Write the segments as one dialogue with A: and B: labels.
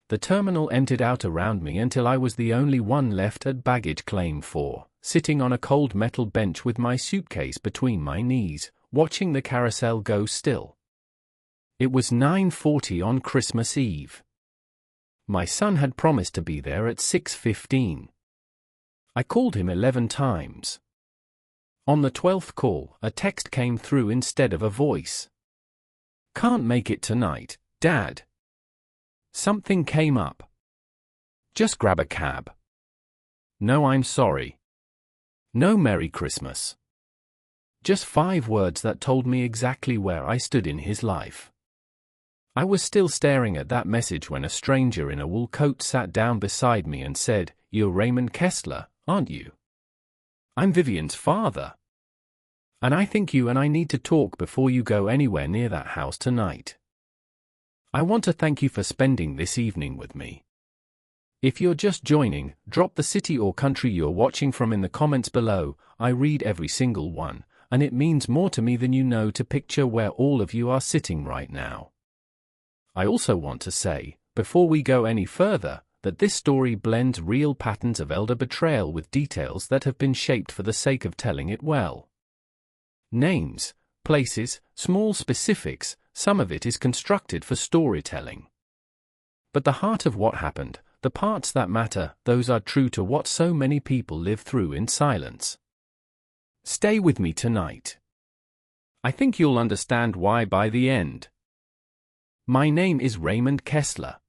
A: The terminal emptied out around me until I was the only one left at baggage claim 4, sitting on a cold metal bench with my suitcase between my knees, watching the carousel go still. It was 9:40 on Christmas Eve. My son had promised to be there at 6:15. I called him 11 times. On the 12th call, a text came through instead of a voice. "Can't make it tonight, Dad. Something came up. Just grab a cab." "No, I'm sorry." "No, Merry Christmas." Just 5 words that told me exactly where I stood in his life. I was still staring at that message when a stranger in a wool coat sat down beside me and said, "You're Raymond Kessler, aren't you?" "I'm Vivian's father. And I think you and I need to talk before you go anywhere near that house tonight. I want to thank you for spending this evening with me. If you're just joining, drop the city or country you're watching from in the comments below. I read every single one, and it means more to me than you know to picture where all of you are sitting right now. I also want to say, before we go any further, that this story blends real patterns of elder betrayal with details that have been shaped for the sake of telling it well. Names, places, small specifics, some of it is constructed for storytelling. But the heart of what happened, the parts that matter, those are true to what so many people live through in silence. Stay with me tonight. I think you'll understand why by the end. My name is Raymond Kessler.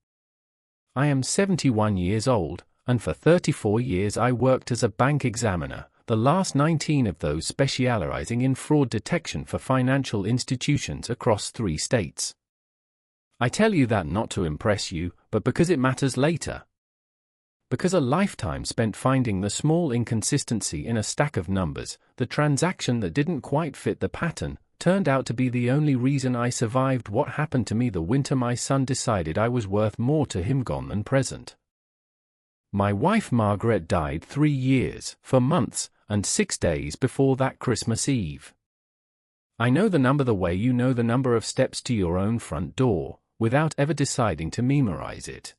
A: I am 71 years old, and for 34 years I worked as a bank examiner, the last 19 of those specializing in fraud detection for financial institutions across 3 states. I tell you that not to impress you, but because it matters later. Because a lifetime spent finding the small inconsistency in a stack of numbers, the transaction that didn't quite fit the pattern, turned out to be the only reason I survived what happened to me the winter my son decided I was worth more to him gone than present. My wife Margaret died 3 years, 4 months, and 6 days before that Christmas Eve. I know the number the way you know the number of steps to your own front door, without ever deciding to memorize it.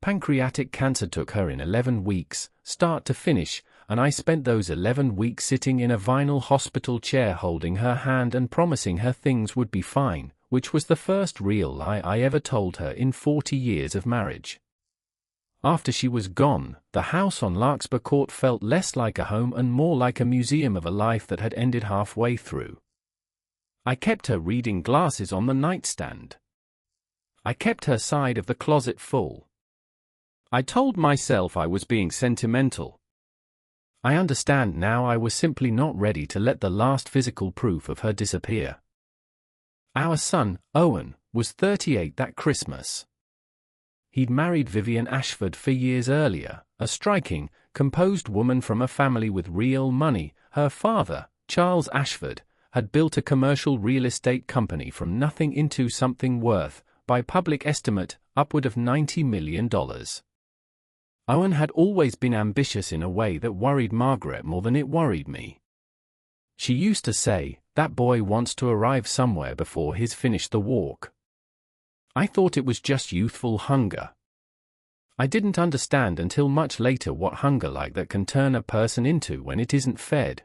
A: Pancreatic cancer took her in 11 weeks, start to finish, and I spent those 11 weeks sitting in a vinyl hospital chair holding her hand and promising her things would be fine, which was the first real lie I ever told her in 40 years of marriage. After she was gone, the house on Larkspur Court felt less like a home and more like a museum of a life that had ended halfway through. I kept her reading glasses on the nightstand. I kept her side of the closet full. I told myself I was being sentimental. I understand now I was simply not ready to let the last physical proof of her disappear. Our son, Owen, was 38 that Christmas. He'd married Vivian Ashford 4 years earlier, a striking, composed woman from a family with real money. Her father, Charles Ashford, had built a commercial real estate company from nothing into something worth, by public estimate, upward of $90 million. Owen had always been ambitious in a way that worried Margaret more than it worried me. She used to say, "That boy wants to arrive somewhere before he's finished the walk." I thought it was just youthful hunger. I didn't understand until much later what hunger like that can turn a person into when it isn't fed.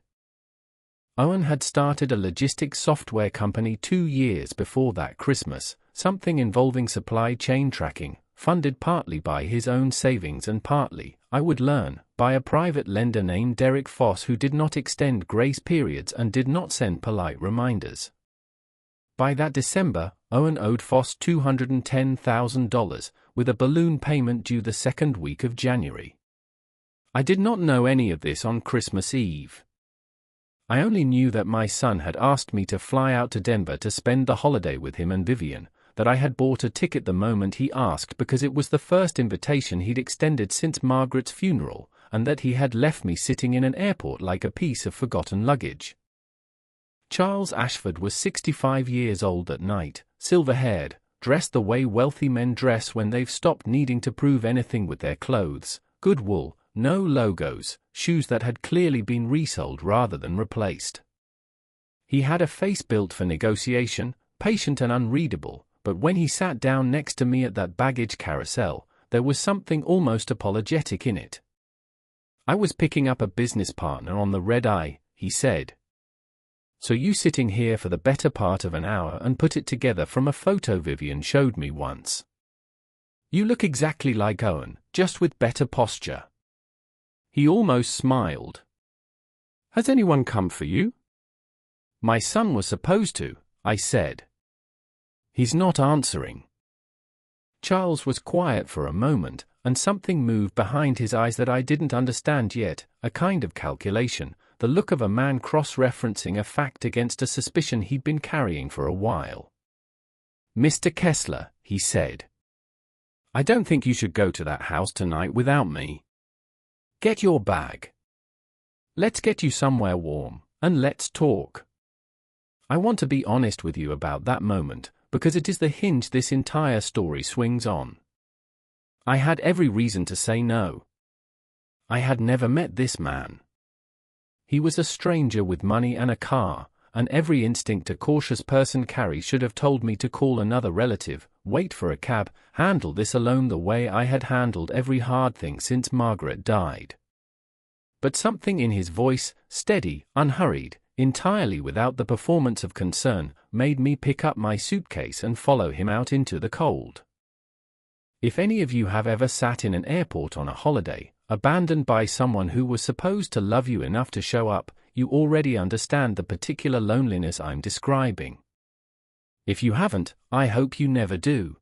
A: Owen had started a logistics software company 2 years before that Christmas, something involving supply chain tracking, funded partly by his own savings and partly, I would learn, by a private lender named Derek Foss who did not extend grace periods and did not send polite reminders. By that December, Owen owed Foss $210,000, with a balloon payment due the 2nd week of January. I did not know any of this on Christmas Eve. I only knew that my son had asked me to fly out to Denver to spend the holiday with him and Vivian, that I had bought a ticket the moment he asked because it was the first invitation he'd extended since Margaret's funeral, and that he had left me sitting in an airport like a piece of forgotten luggage. Charles Ashford was 65 years old that night, silver-haired, dressed the way wealthy men dress when they've stopped needing to prove anything with their clothes, good wool, no logos, shoes that had clearly been resold rather than replaced. He had a face built for negotiation, patient and unreadable, but when he sat down next to me at that baggage carousel, there was something almost apologetic in it. "I was picking up a business partner on the red eye," he said. "So you sitting here for the better part of an hour and put it together from a photo Vivian showed me once. You look exactly like Owen, just with better posture." He almost smiled. "Has anyone come for you?" "My son was supposed to," I said. "He's not answering." Charles was quiet for a moment, and something moved behind his eyes that I didn't understand yet, a kind of calculation, the look of a man cross-referencing a fact against a suspicion he'd been carrying for a while. "Mr. Kessler," he said, "I don't think you should go to that house tonight without me. Get your bag. Let's get you somewhere warm, and let's talk. I want to be honest with you about that moment, because it is the hinge this entire story swings on." I had every reason to say no. I had never met this man. He was a stranger with money and a car, and every instinct a cautious person carries should have told me to call another relative, wait for a cab, handle this alone the way I had handled every hard thing since Margaret died. But something in his voice, steady, unhurried, entirely without the performance of concern, made me pick up my suitcase and follow him out into the cold. If any of you have ever sat in an airport on a holiday, abandoned by someone who was supposed to love you enough to show up, you already understand the particular loneliness I'm describing. If you haven't, I hope you never do.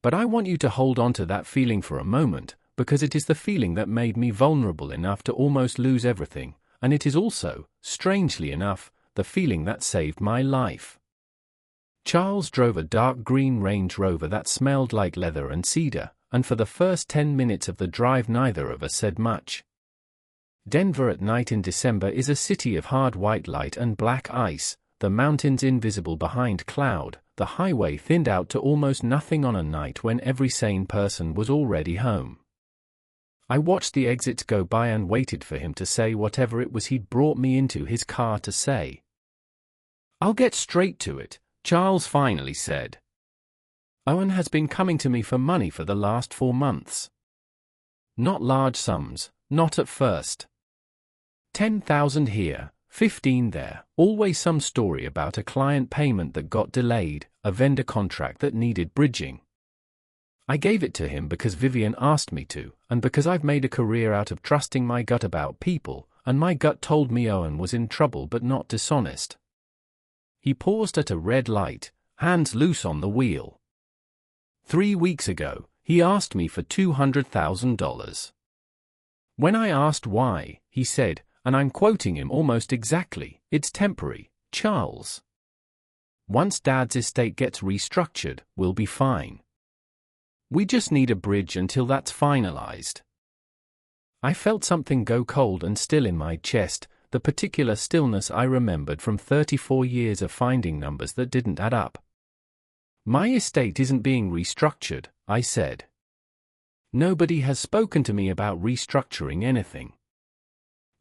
A: But I want you to hold on to that feeling for a moment, because it is the feeling that made me vulnerable enough to almost lose everything, and it is also, strangely enough, the feeling that saved my life. Charles drove a dark green Range Rover that smelled like leather and cedar, and for the first 10 minutes of the drive neither of us said much. Denver at night in December is a city of hard white light and black ice, the mountains invisible behind cloud, the highway thinned out to almost nothing on a night when every sane person was already home. I watched the exits go by and waited for him to say whatever it was he'd brought me into his car to say. "I'll get straight to it," Charles finally said. "Owen has been coming to me for money for the last 4 months. Not large sums, not at first. 10,000 here, 15 there, always some story about a client payment that got delayed, a vendor contract that needed bridging. I gave it to him because Vivian asked me to, and because I've made a career out of trusting my gut about people, and my gut told me Owen was in trouble but not dishonest." He paused at a red light, hands loose on the wheel. 3 weeks ago, he asked me for $200,000. When I asked why, he said, and I'm quoting him almost exactly, "It's temporary, Charles. Once Dad's estate gets restructured, we'll be fine. We just need a bridge until that's finalized." I felt something go cold and still in my chest, the particular stillness I remembered from 34 years of finding numbers that didn't add up. "My estate isn't being restructured," I said. "Nobody has spoken to me about restructuring anything."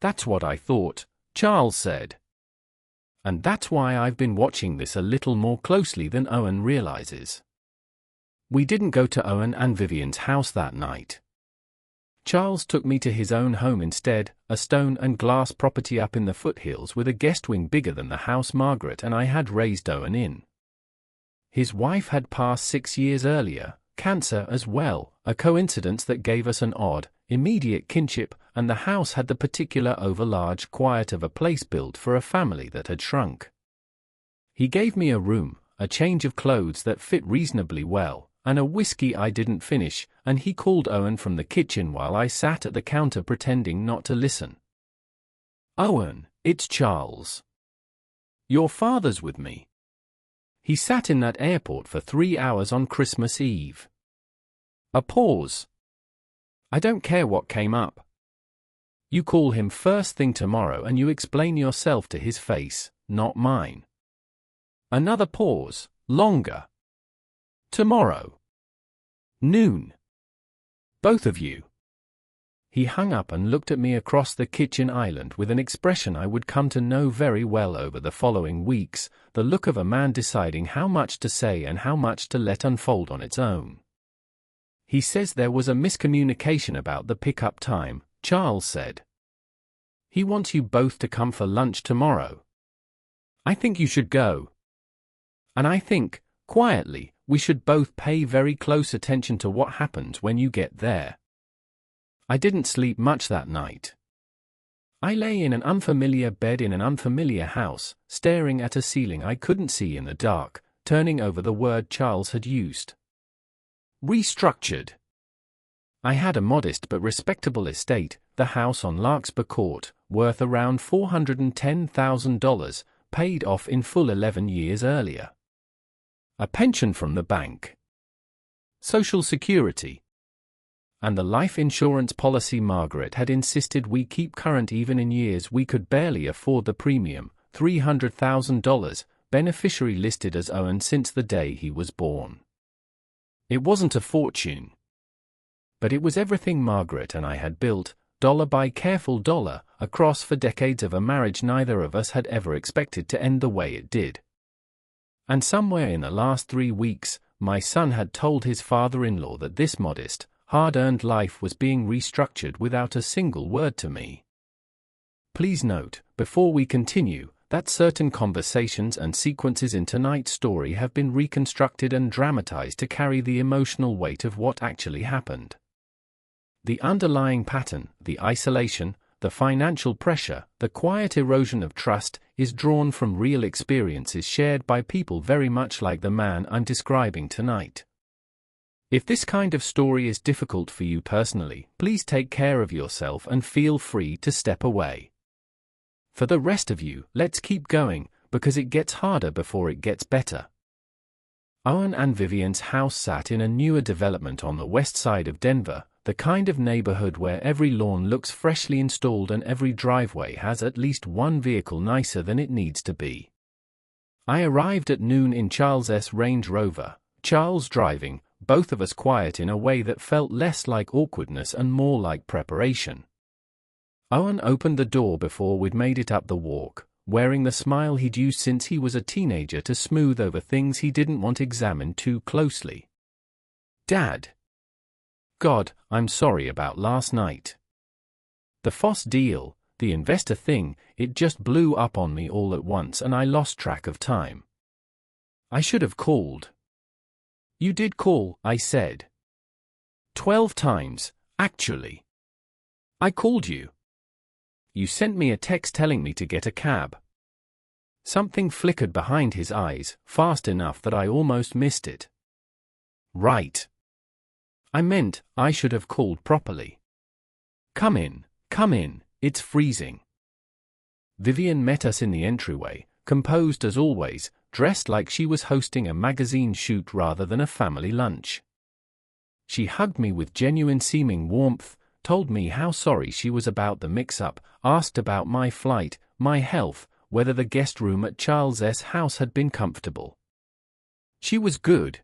A: "That's what I thought," Charles said. "And that's why I've been watching this a little more closely than Owen realizes." We didn't go to Owen and Vivian's house that night. Charles took me to his own home instead, a stone and glass property up in the foothills with a guest wing bigger than the house Margaret and I had raised Owen in. His wife had passed 6 years earlier, cancer as well, a coincidence that gave us an odd, immediate kinship, and the house had the particular overlarge quiet of a place built for a family that had shrunk. He gave me a room, a change of clothes that fit reasonably well, and a whiskey I didn't finish, and he called Owen from the kitchen while I sat at the counter pretending not to listen. "Owen, it's Charles. Your father's with me. He sat in that airport for 3 hours on Christmas Eve." A pause. "I don't care what came up. You call him first thing tomorrow and you explain yourself to his face, not mine." Another pause, longer. "Tomorrow. Noon. Both of you." He hung up and looked at me across the kitchen island with an expression I would come to know very well over the following weeks, the look of a man deciding how much to say and how much to let unfold on its own. He says there was a miscommunication about the pickup time, Charles said. He wants you both to come for lunch tomorrow. I think you should go. And I think, quietly, we should both pay very close attention to what happens when you get there. I didn't sleep much that night. I lay in an unfamiliar bed in an unfamiliar house, staring at a ceiling I couldn't see in the dark, turning over the word Charles had used. Restructured. I had a modest but respectable estate, the house on Larkspur Court, worth around $410,000, paid off in full 11 years earlier. A pension from the bank. Social Security. And the life insurance policy Margaret had insisted we keep current even in years we could barely afford the premium, $300,000, beneficiary listed as Owen since the day he was born. It wasn't a fortune. But it was everything Margaret and I had built, dollar by careful dollar, across for decades of a marriage neither of us had ever expected to end the way it did. And somewhere in the last 3 weeks, my son had told his father-in-law that this modest, hard-earned life was being restructured without a single word to me. Please note, before we continue, that certain conversations and sequences in tonight's story have been reconstructed and dramatized to carry the emotional weight of what actually happened. The underlying pattern, the isolation, the financial pressure, the quiet erosion of trust, is drawn from real experiences shared by people very much like the man I'm describing tonight. If this kind of story is difficult for you personally, please take care of yourself and feel free to step away. For the rest of you, let's keep going, because it gets harder before it gets better. Owen and Vivian's house sat in a newer development on the west side of Denver, the kind of neighborhood where every lawn looks freshly installed and every driveway has at least one vehicle nicer than it needs to be. I arrived at noon in Charles's Range Rover, Charles driving, both of us quiet in a way that felt less like awkwardness and more like preparation. Owen opened the door before we'd made it up the walk, wearing the smile he'd used since he was a teenager to smooth over things he didn't want examined too closely. Dad. God, I'm sorry about last night. The Foss deal, the investor thing, it just blew up on me all at once and I lost track of time. I should have called. You did call, I said. 12 times, actually. I called you. You sent me a text telling me to get a cab. Something flickered behind his eyes, fast enough that I almost missed it. Right. I meant, I should have called properly. Come in, it's freezing. Vivian met us in the entryway, composed as always, dressed like she was hosting a magazine shoot rather than a family lunch. She hugged me with genuine-seeming warmth, told me how sorry she was about the mix-up, asked about my flight, my health, whether the guest room at Charles's house had been comfortable. She was good.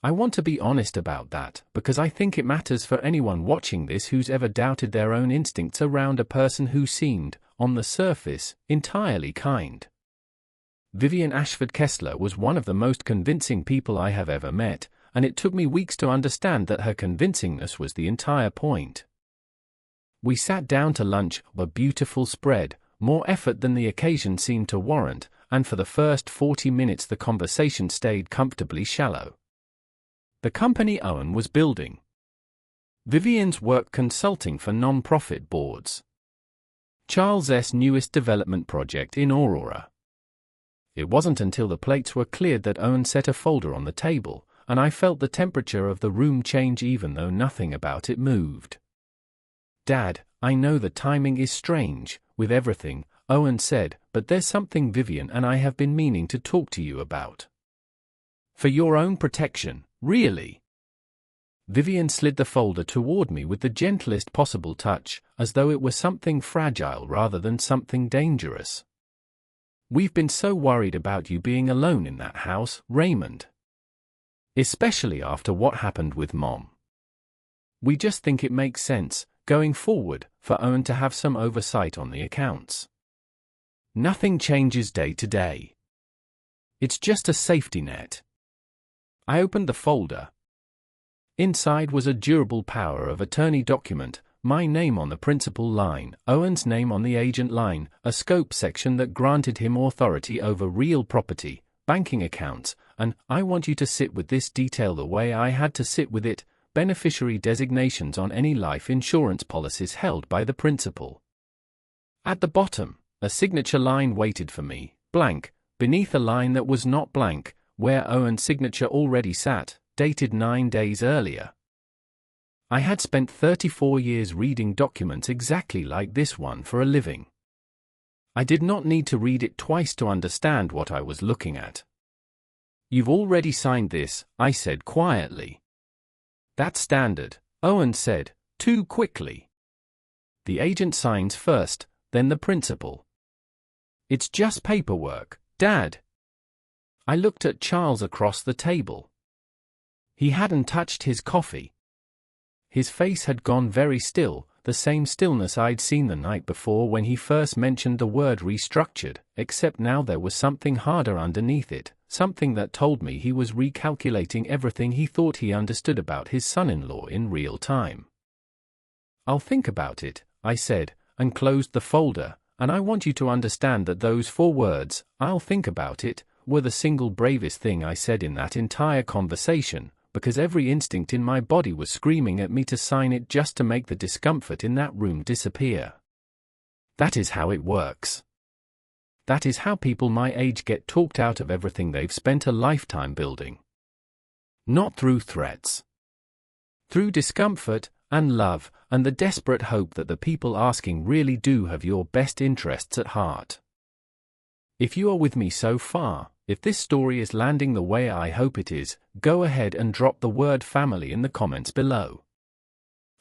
A: I want to be honest about that, because I think it matters for anyone watching this who's ever doubted their own instincts around a person who seemed, on the surface, entirely kind. Vivian Ashford Kessler was one of the most convincing people I have ever met, and it took me weeks to understand that her convincingness was the entire point. We sat down to lunch, a beautiful spread, more effort than the occasion seemed to warrant, and for the first 40 minutes the conversation stayed comfortably shallow. The company Owen was building. Vivian's work consulting for non-profit boards. Charles's newest development project in Aurora. It wasn't until the plates were cleared that Owen set a folder on the table, and I felt the temperature of the room change even though nothing about it moved. Dad, I know the timing is strange, with everything, Owen said, but there's something Vivian and I have been meaning to talk to you about. For your own protection, really. Vivian slid the folder toward me with the gentlest possible touch, as though it were something fragile rather than something dangerous. We've been so worried about you being alone in that house, Raymond. Especially after what happened with Mom. We just think it makes sense, going forward, for Owen to have some oversight on the accounts. Nothing changes day to day. It's just a safety net. I opened the folder. Inside was a durable power of attorney document, my name on the principal line, Owen's name on the agent line, a scope section that granted him authority over real property, banking accounts, and I want you to sit with this detail the way I had to sit with it, beneficiary designations on any life insurance policies held by the principal. At the bottom, a signature line waited for me, blank, beneath a line that was not blank, where Owen's signature already sat, dated 9 days earlier. I had spent 34 years reading documents exactly like this one for a living. I did not need to read it twice to understand what I was looking at. "You've already signed this," I said quietly. "That's standard," Owen said, too quickly. "The agent signs first, then the principal." "It's just paperwork, Dad." I looked at Charles across the table. He hadn't touched his coffee. His face had gone very still, the same stillness I'd seen the night before when he first mentioned the word restructured, except now there was something harder underneath it, something that told me he was recalculating everything he thought he understood about his son-in-law in real time. "I'll think about it," I said, and closed the folder, and I want you to understand that those 4 words, "I'll think about it," were the single bravest thing I said in that entire conversation, because every instinct in my body was screaming at me to sign it just to make the discomfort in that room disappear. That is how it works. That is how people my age get talked out of everything they've spent a lifetime building. Not through threats. Through discomfort, and love, and the desperate hope that the people asking really do have your best interests at heart. If you are with me so far, if this story is landing the way I hope it is, go ahead and drop the word family in the comments below.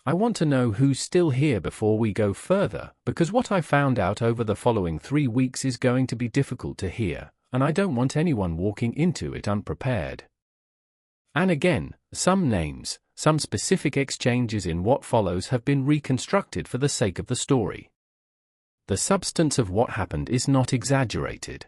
A: I want to know who's still here before we go further, because what I found out over the following 3 weeks is going to be difficult to hear, and I don't want anyone walking into it unprepared. And again, some names, some specific exchanges in what follows have been reconstructed for the sake of the story. The substance of what happened is not exaggerated.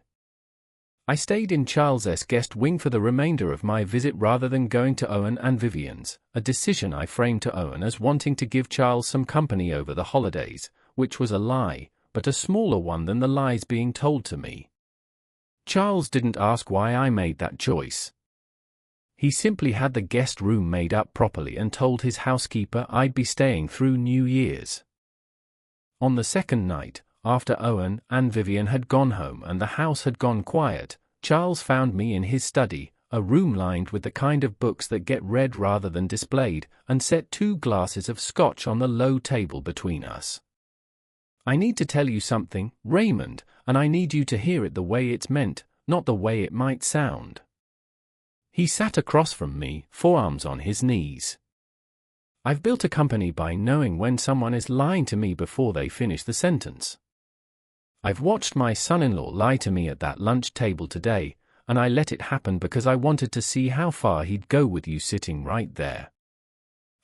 A: I stayed in Charles's guest wing for the remainder of my visit rather than going to Owen and Vivian's, a decision I framed to Owen as wanting to give Charles some company over the holidays, which was a lie, but a smaller one than the lies being told to me. Charles didn't ask why I made that choice. He simply had the guest room made up properly and told his housekeeper I'd be staying through New Year's. On the second night, after Owen and Vivian had gone home and the house had gone quiet, Charles found me in his study, a room lined with the kind of books that get read rather than displayed, and set 2 glasses of scotch on the low table between us. "I need to tell you something, Raymond, and I need you to hear it the way it's meant, not the way it might sound." He sat across from me, forearms on his knees. I've built a company by knowing when someone is lying to me before they finish the sentence. I've watched my son-in-law lie to me at that lunch table today, and I let it happen because I wanted to see how far he'd go with you sitting right there.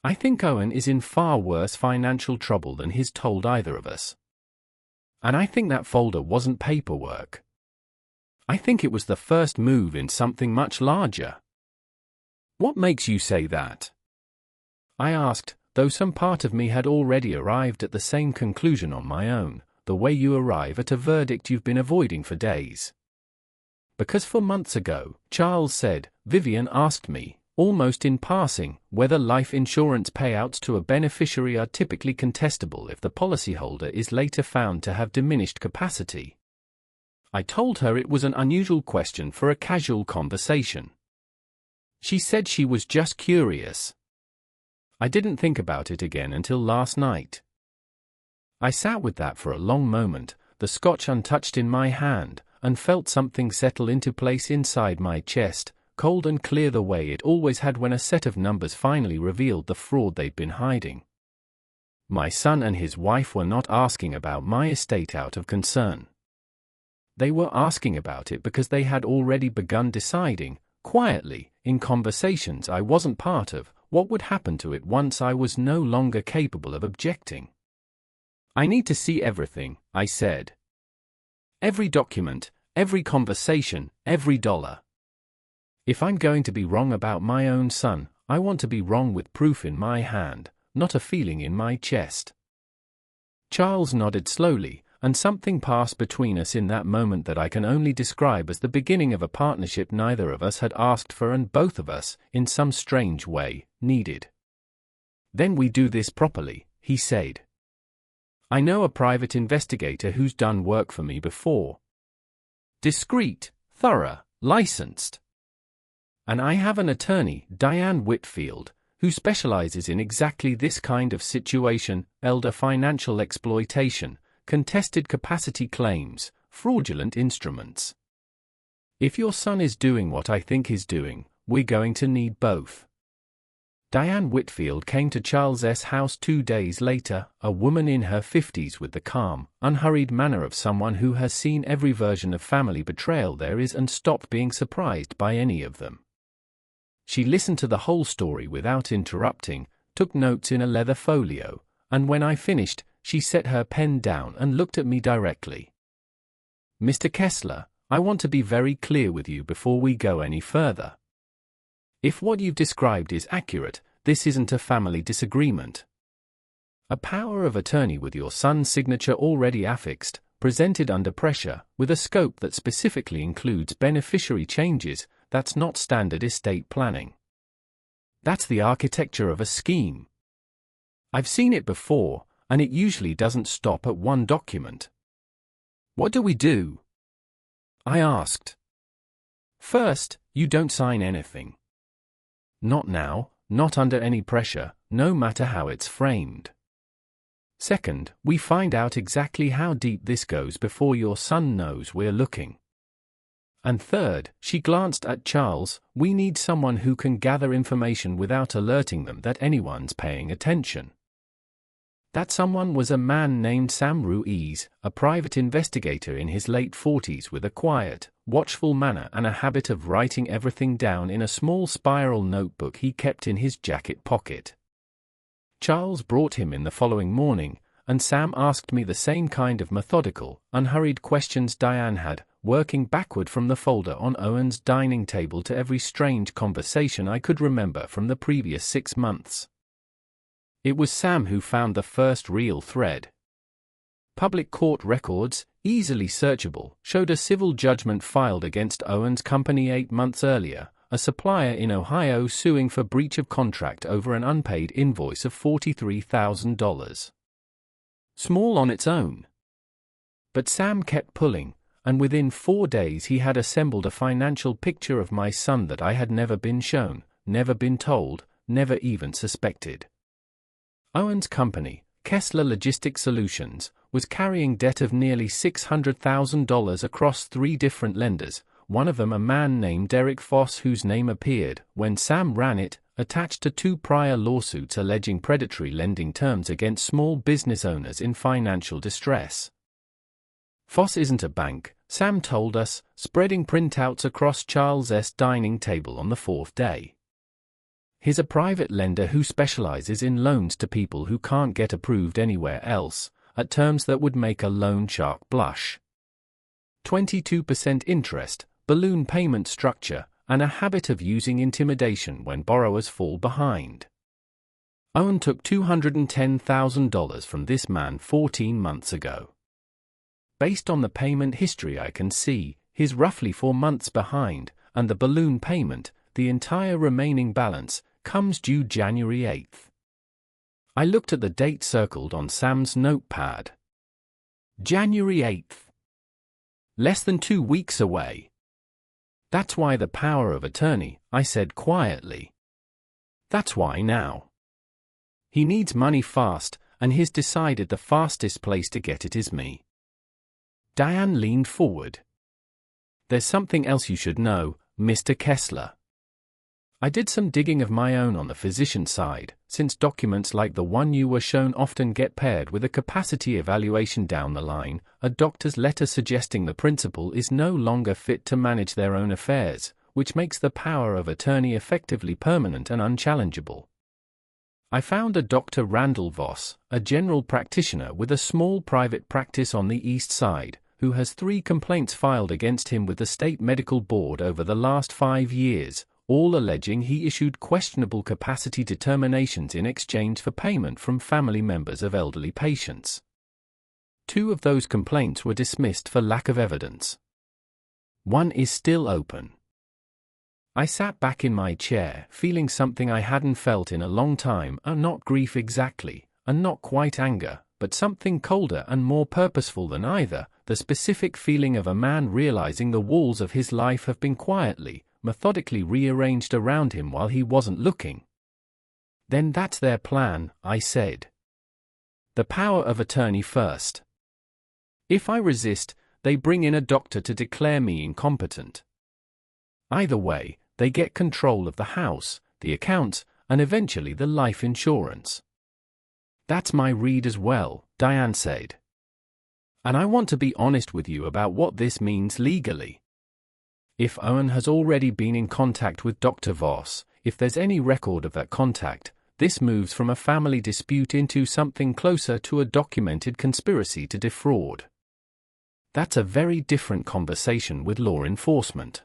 A: I think Owen is in far worse financial trouble than he's told either of us. And I think that folder wasn't paperwork. I think it was the first move in something much larger. "What makes you say that?" I asked, though some part of me had already arrived at the same conclusion on my own, the way you arrive at a verdict you've been avoiding for days. "Because 4 months ago," Charles said, "Vivian asked me, almost in passing, whether life insurance payouts to a beneficiary are typically contestable if the policyholder is later found to have diminished capacity. I told her it was an unusual question for a casual conversation. She said she was just curious. I didn't think about it again until last night." I sat with that for a long moment, the scotch untouched in my hand, and felt something settle into place inside my chest, cold and clear the way it always had when a set of numbers finally revealed the fraud they'd been hiding. My son and his wife were not asking about my estate out of concern. They were asking about it because they had already begun deciding, quietly, in conversations I wasn't part of, what would happen to it once I was no longer capable of objecting. I need to see everything, I said. Every document, every conversation, every dollar. If I'm going to be wrong about my own son, I want to be wrong with proof in my hand, not a feeling in my chest. Charles nodded slowly, and something passed between us in that moment that I can only describe as the beginning of a partnership neither of us had asked for and both of us, in some strange way, needed. Then we do this properly, he said. I know a private investigator who's done work for me before. Discreet, thorough, licensed. And I have an attorney, Diane Whitfield, who specializes in exactly this kind of situation, elder financial exploitation, contested capacity claims, fraudulent instruments. If your son is doing what I think he's doing, we're going to need both. Diane Whitfield came to Charles' house 2 days later, a woman in her 50s with the calm, unhurried manner of someone who has seen every version of family betrayal there is and stopped being surprised by any of them. She listened to the whole story without interrupting, took notes in a leather folio, and when I finished, she set her pen down and looked at me directly. Mr. Kessler, I want to be very clear with you before we go any further. If what you've described is accurate, this isn't a family disagreement. A power of attorney with your son's signature already affixed, presented under pressure, with a scope that specifically includes beneficiary changes, that's not standard estate planning. That's the architecture of a scheme. I've seen it before, and it usually doesn't stop at one document. What do we do? I asked. First, you don't sign anything. Not now, not under any pressure, no matter how it's framed. Second, we find out exactly how deep this goes before your son knows we're looking. And third, she glanced at Charles, we need someone who can gather information without alerting them that anyone's paying attention. That someone was a man named Sam Ruiz, a private investigator in his late 40s with a quiet, watchful manner and a habit of writing everything down in a small spiral notebook he kept in his jacket pocket. Charles brought him in the following morning, and Sam asked me the same kind of methodical, unhurried questions Diane had, working backward from the folder on Owen's dining table to every strange conversation I could remember from the previous 6 months. It was Sam who found the first real thread. Public court records, easily searchable, showed a civil judgment filed against Owen's company 8 months earlier, a supplier in Ohio suing for breach of contract over an unpaid invoice of $43,000. Small on its own. But Sam kept pulling, and within 4 days he had assembled a financial picture of my son that I had never been shown, never been told, never even suspected. Owen's company, Kessler Logistic Solutions, was carrying debt of nearly $600,000 across 3 different lenders, one of them a man named Derek Foss whose name appeared, when Sam ran it, attached to 2 prior lawsuits alleging predatory lending terms against small business owners in financial distress. Foss isn't a bank, Sam told us, spreading printouts across Charles' dining table on the 4th day. He's a private lender who specializes in loans to people who can't get approved anywhere else, at terms that would make a loan shark blush. 22% interest, balloon payment structure, and a habit of using intimidation when borrowers fall behind. Owen took $210,000 from this man 14 months ago. Based on the payment history I can see, he's roughly 4 months behind, and the balloon payment, the entire remaining balance, comes due January 8th. I looked at the date circled on Sam's notepad. January 8th. Less than 2 weeks away. That's why the power of attorney, I said quietly. That's why now. He needs money fast, and he's decided the fastest place to get it is me. Diane leaned forward. There's something else you should know, Mr. Kessler. I did some digging of my own on the physician side, since documents like the one you were shown often get paired with a capacity evaluation down the line, a doctor's letter suggesting the principal is no longer fit to manage their own affairs, which makes the power of attorney effectively permanent and unchallengeable. I found a Dr. Randall Voss, a general practitioner with a small private practice on the East Side, who has 3 complaints filed against him with the State Medical Board over the last 5 years, all alleging he issued questionable capacity determinations in exchange for payment from family members of elderly patients. 2 of those complaints were dismissed for lack of evidence. 1 is still open. I sat back in my chair, feeling something I hadn't felt in a long time, not grief exactly, and not quite anger, but something colder and more purposeful than either, the specific feeling of a man realizing the walls of his life have been quietly, methodically rearranged around him while he wasn't looking. Then that's their plan, I said. The power of attorney first. If I resist, they bring in a doctor to declare me incompetent. Either way, they get control of the house, the accounts, and eventually the life insurance. That's my read as well, Diane said. And I want to be honest with you about what this means legally. If Owen has already been in contact with Dr. Voss, if there's any record of that contact, this moves from a family dispute into something closer to a documented conspiracy to defraud. That's a very different conversation with law enforcement.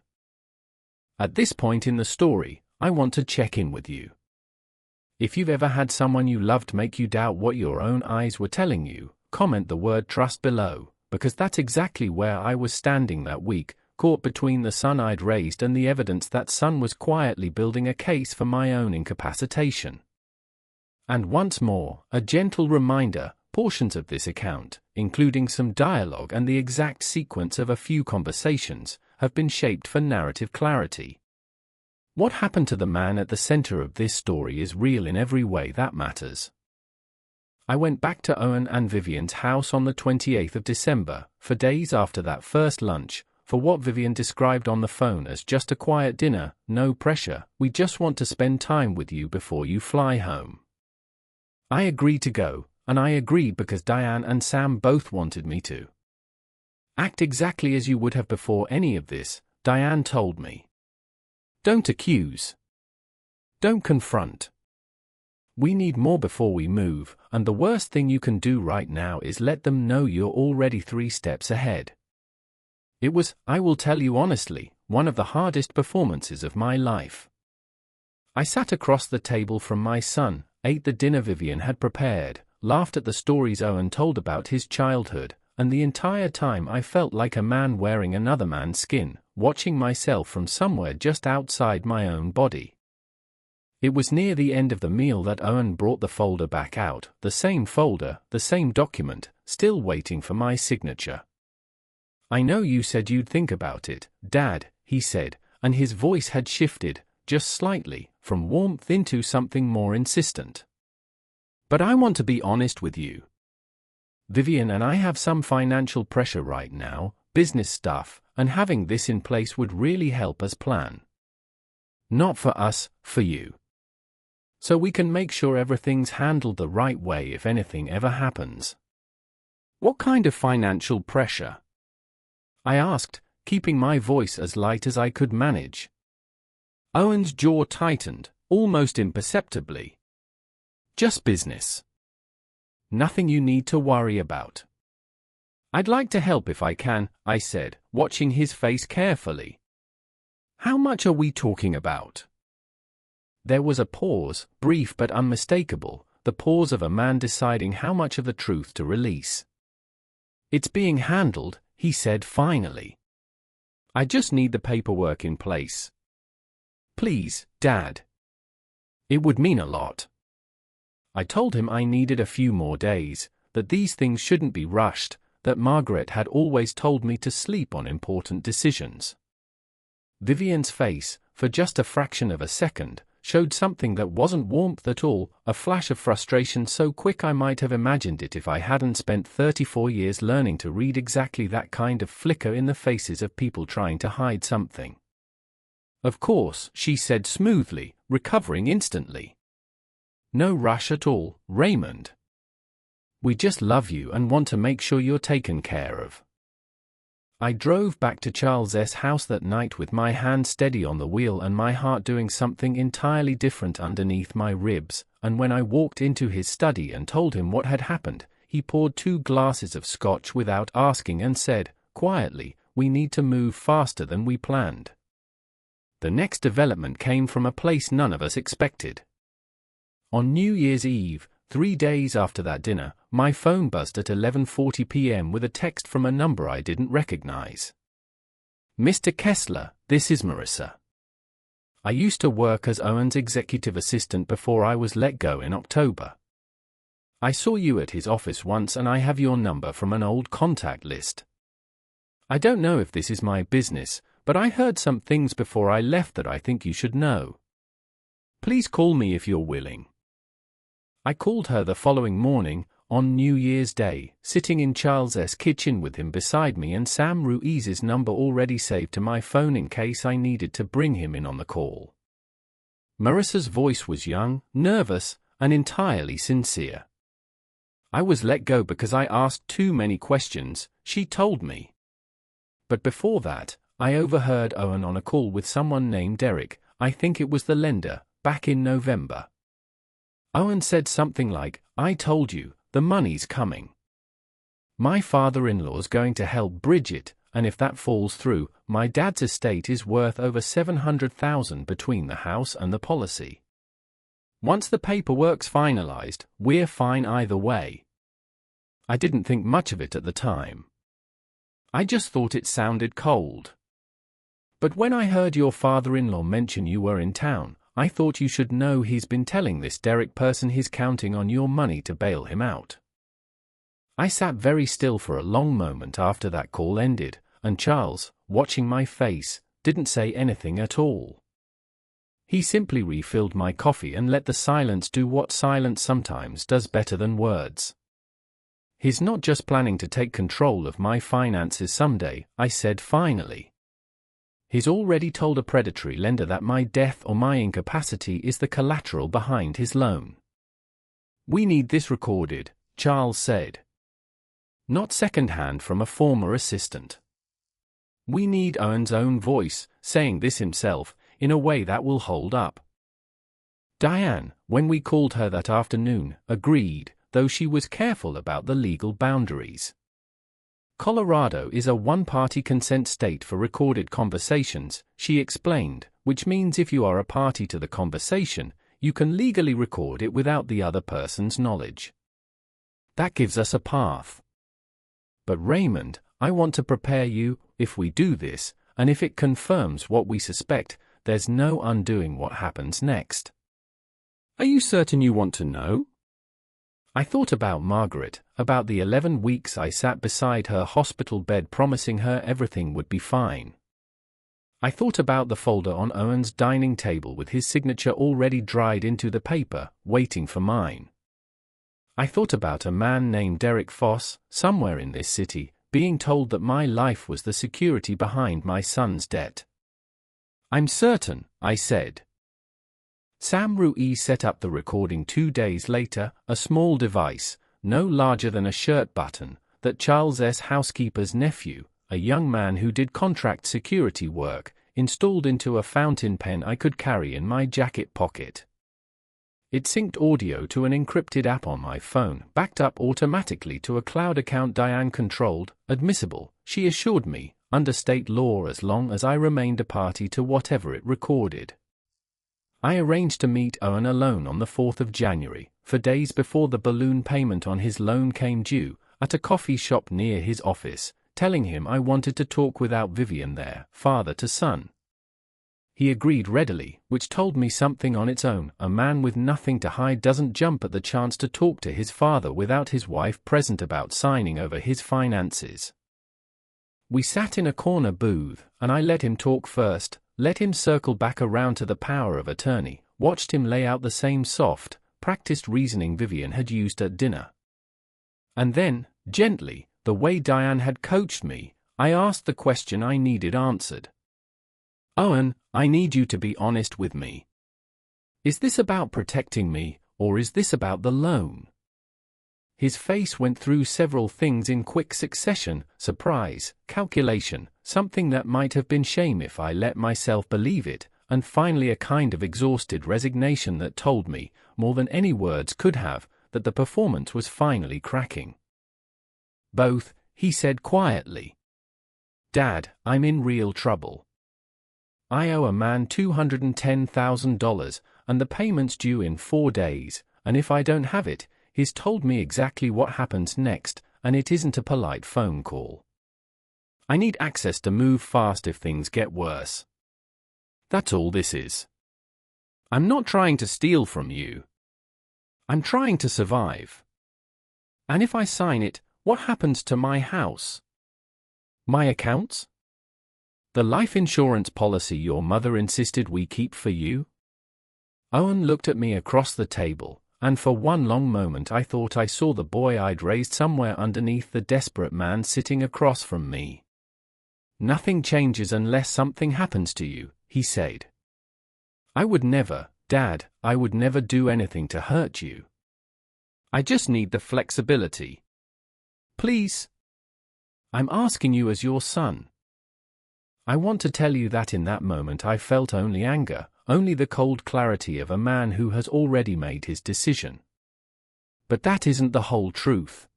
A: At this point in the story, I want to check in with you. If you've ever had someone you loved make you doubt what your own eyes were telling you, comment the word trust below, because that's exactly where I was standing that week, caught between the son I'd raised and the evidence that son was quietly building a case for my own incapacitation. And once more, a gentle reminder, portions of this account, including some dialogue and the exact sequence of a few conversations, have been shaped for narrative clarity. What happened to the man at the center of this story is real in every way that matters. I went back to Owen and Vivian's house on the 28th of December, for days after that first lunch, for what Vivian described on the phone as just a quiet dinner, no pressure, we just want to spend time with you before you fly home. I agreed to go, and I agreed because Diane and Sam both wanted me to. Act exactly as you would have before any of this, Diane told me. Don't accuse. Don't confront. We need more before we move, and the worst thing you can do right now is let them know you're already 3 steps ahead. It was, I will tell you honestly, one of the hardest performances of my life. I sat across the table from my son, ate the dinner Vivian had prepared, laughed at the stories Owen told about his childhood, and the entire time I felt like a man wearing another man's skin, watching myself from somewhere just outside my own body. It was near the end of the meal that Owen brought the folder back out, the same folder, the same document, still waiting for my signature. I know you said you'd think about it, Dad, he said, and his voice had shifted, just slightly, from warmth into something more insistent. But I want to be honest with you. Vivian and I have some financial pressure right now, business stuff, and having this in place would really help us plan. Not for us, for you. So we can make sure everything's handled the right way if anything ever happens. What kind of financial pressure? I asked, keeping my voice as light as I could manage. Owen's jaw tightened, almost imperceptibly. Just business. Nothing you need to worry about. I'd like to help if I can, I said, watching his face carefully. How much are we talking about? There was a pause, brief but unmistakable, the pause of a man deciding how much of the truth to release. It's being handled, he said finally. I just need the paperwork in place. Please, Dad. It would mean a lot. I told him I needed a few more days, that these things shouldn't be rushed, that Margaret had always told me to sleep on important decisions. Vivian's face, for just a fraction of a second, showed something that wasn't warmth at all, a flash of frustration so quick I might have imagined it if I hadn't spent 34 years learning to read exactly that kind of flicker in the faces of people trying to hide something. Of course, she said smoothly, recovering instantly. No rush at all, Raymond. We just love you and want to make sure you're taken care of. I drove back to Charles's house that night with my hand steady on the wheel and my heart doing something entirely different underneath my ribs, and when I walked into his study and told him what had happened, he poured 2 glasses of scotch without asking and said, quietly, "We need to move faster than we planned." The next development came from a place none of us expected. On New Year's Eve, 3 days after that dinner, my phone buzzed at 11:40 p.m. with a text from a number I didn't recognize. "Mr. Kessler, this is Marissa. I used to work as Owen's executive assistant before I was let go in October. I saw you at his office once and I have your number from an old contact list. I don't know if this is my business, but I heard some things before I left that I think you should know. Please call me if you're willing." I called her the following morning, on New Year's Day, sitting in Charles's kitchen with him beside me and Sam Ruiz's number already saved to my phone in case I needed to bring him in on the call. Marissa's voice was young, nervous, and entirely sincere. "I was let go because I asked too many questions," she told me. But before that, I overheard Owen on a call with someone named Derek, I think it was the lender, back in November. Owen said something like, "I told you, the money's coming. My father-in-law's going to help bridge it, and if that falls through, my dad's estate is worth over $700,000 between the house and the policy. Once the paperwork's finalized, we're fine either way." I didn't think much of it at the time. I just thought it sounded cold. But when I heard your father-in-law mention you were in town, I thought you should know he's been telling this Derek person he's counting on your money to bail him out. I sat very still for a long moment after that call ended, and Charles, watching my face, didn't say anything at all. He simply refilled my coffee and let the silence do what silence sometimes does better than words. "He's not just planning to take control of my finances someday," I said finally. "He's already told a predatory lender that my death or my incapacity is the collateral behind his loan." "We need this recorded," Charles said. "Not second-hand from a former assistant. We need Owen's own voice, saying this himself, in a way that will hold up." Diane, when we called her that afternoon, agreed, though she was careful about the legal boundaries. Colorado is a one-party consent state for recorded conversations, she explained, which means if you are a party to the conversation, you can legally record it without the other person's knowledge. That gives us a path. But Raymond, I want to prepare you, if we do this, and if it confirms what we suspect, there's no undoing what happens next. Are you certain you want to know? I thought about Margaret, about the 11 weeks I sat beside her hospital bed promising her everything would be fine. I thought about the folder on Owen's dining table with his signature already dried into the paper, waiting for mine. I thought about a man named Derek Foss, somewhere in this city, being told that my life was the security behind my son's debt. "I'm certain," I said. Sam Ruiz set up the recording 2 days later, a small device, no larger than a shirt button, that Charles's housekeeper's nephew, a young man who did contract security work, installed into a fountain pen I could carry in my jacket pocket. It synced audio to an encrypted app on my phone, backed up automatically to a cloud account Diane controlled, admissible, she assured me, under state law as long as I remained a party to whatever it recorded. I arranged to meet Owen alone on the 4th of January, for days before the balloon payment on his loan came due, at a coffee shop near his office, telling him I wanted to talk without Vivian there, father to son. He agreed readily, which told me something on its own. A man with nothing to hide doesn't jump at the chance to talk to his father without his wife present about signing over his finances. We sat in a corner booth, and I let him talk first, let him circle back around to the power of attorney, watched him lay out the same soft, practiced reasoning Vivian had used at dinner. And then, gently, the way Diane had coached me, I asked the question I needed answered. "Owen, I need you to be honest with me. Is this about protecting me, or is this about the loan?" His face went through several things in quick succession: surprise, calculation, something that might have been shame if I let myself believe it, and finally a kind of exhausted resignation that told me, more than any words could have, that the performance was finally cracking. "Both," he said quietly. "Dad, I'm in real trouble. I owe a man $210,000, and the payment's due in 4 days, and if I don't have it, he's told me exactly what happens next, and it isn't a polite phone call. I need access to move fast if things get worse. That's all this is. I'm not trying to steal from you. I'm trying to survive. And if I sign it, what happens to my house? My accounts? The life insurance policy your mother insisted we keep for you?" Owen looked at me across the table, and for one long moment I thought I saw the boy I'd raised somewhere underneath the desperate man sitting across from me. "Nothing changes unless something happens to you," he said. "I would never, Dad, I would never do anything to hurt you. I just need the flexibility. Please. I'm asking you as your son." I want to tell you that in that moment I felt only anger, only the cold clarity of a man who has already made his decision. But that isn't the whole truth.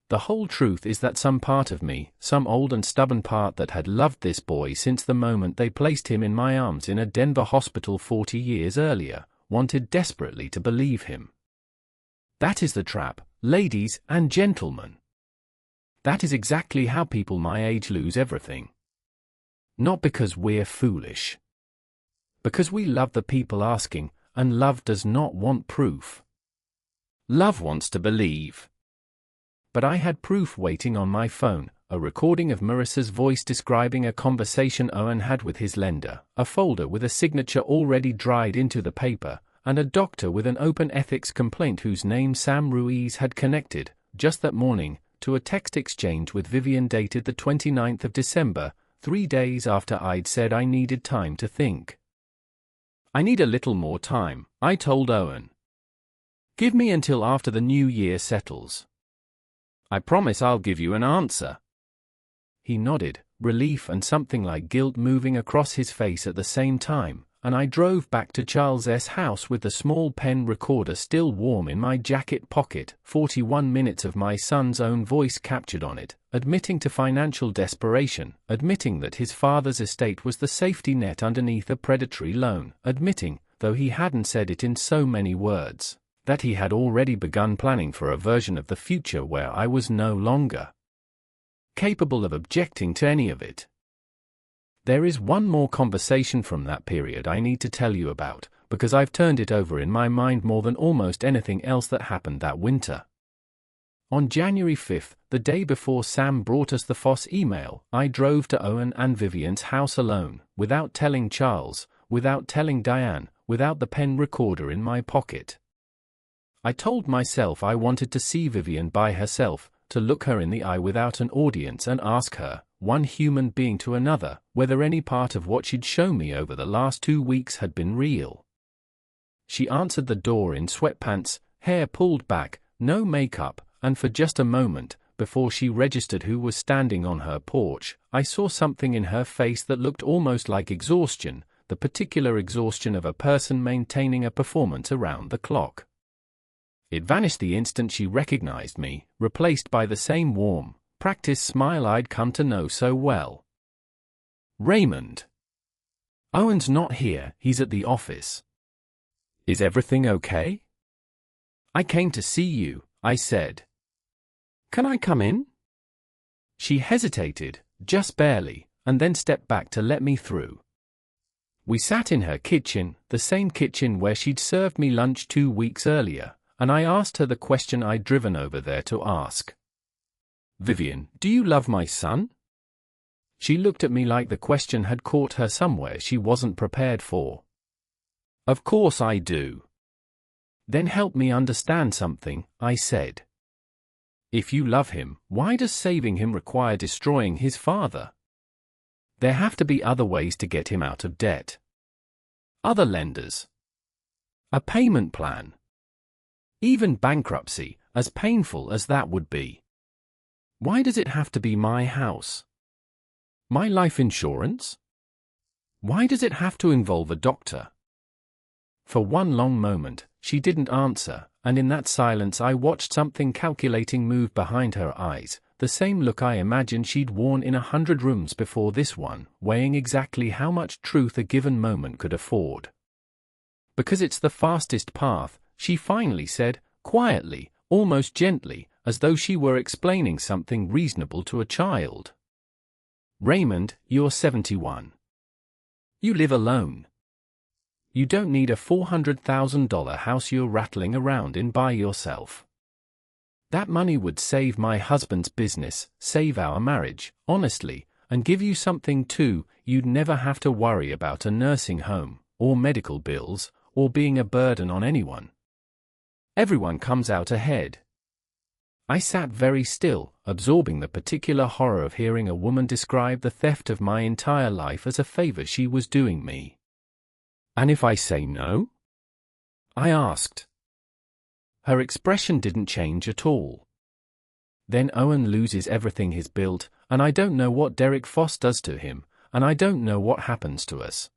A: The whole truth is that some part of me, some old and stubborn part that had loved this boy since the moment they placed him in my arms in a Denver hospital 40 years earlier, wanted desperately to believe him. That is the trap, ladies and gentlemen. That is exactly how people my age lose everything. Not because we're foolish. Because we love the people asking, and love does not want proof. Love wants to believe. But I had proof waiting on my phone, a recording of Marissa's voice describing a conversation Owen had with his lender, a folder with a signature already dried into the paper, and a doctor with an open ethics complaint whose name Sam Ruiz had connected, just that morning, to a text exchange with Vivian dated the 29th of December, 3 days after I'd said I needed time to think. "I need a little more time," I told Owen. "Give me until after the new year settles. I promise I'll give you an answer." He nodded, relief and something like guilt moving across his face at the same time, and I drove back to Charles's house with the small pen recorder still warm in my jacket pocket, 41 minutes of my son's own voice captured on it, admitting to financial desperation, admitting that his father's estate was the safety net underneath a predatory loan, admitting, though he hadn't said it in so many words, that he had already begun planning for a version of the future where I was no longer capable of objecting to any of it. There is one more conversation from that period I need to tell you about, because I've turned it over in my mind more than almost anything else that happened that winter. On January 5th, the day before Sam brought us the Foss email, I drove to Owen and Vivian's house alone, without telling Charles, without telling Diane, without the pen recorder in my pocket. I told myself I wanted to see Vivian by herself, to look her in the eye without an audience and ask her, one human being to another, whether any part of what she'd shown me over the last 2 weeks had been real. She answered the door in sweatpants, hair pulled back, no makeup, and for just a moment, before she registered who was standing on her porch, I saw something in her face that looked almost like exhaustion, the particular exhaustion of a person maintaining a performance around the clock. It vanished the instant she recognized me, replaced by the same warm, practiced smile I'd come to know so well. "Raymond. Owen's not here, he's at the office. Is everything okay?" "I came to see you," I said. "Can I come in?" She hesitated, just barely, and then stepped back to let me through. We sat in her kitchen, the same kitchen where she'd served me lunch 2 weeks earlier, and I asked her the question I'd driven over there to ask. "Vivian, do you love my son?" She looked at me like the question had caught her somewhere she wasn't prepared for. "Of course I do." "Then help me understand something," I said. "If you love him, why does saving him require destroying his father? There have to be other ways to get him out of debt. Other lenders. A payment plan. Even bankruptcy, as painful as that would be. Why does it have to be my house? My life insurance? Why does it have to involve a doctor? For one long moment, she didn't answer, and in that silence I watched something calculating move behind her eyes, the same look I imagined she'd worn in 100 rooms before this one, weighing exactly how much truth a given moment could afford. Because it's the fastest path, she finally said, quietly, almost gently, as though she were explaining something reasonable to a child. Raymond, you're 71. You live alone. You don't need a $400,000 house you're rattling around in by yourself. That money would save my husband's business, save our marriage, honestly, and give you something too. You'd never have to worry about a nursing home, or medical bills, or being a burden on anyone. Everyone comes out ahead. I sat very still, absorbing the particular horror of hearing a woman describe the theft of my entire life as a favor she was doing me. And if I say no? I asked. Her expression didn't change at all. Then Owen loses everything he's built, and I don't know what Derek Foss does to him, and I don't know what happens to us.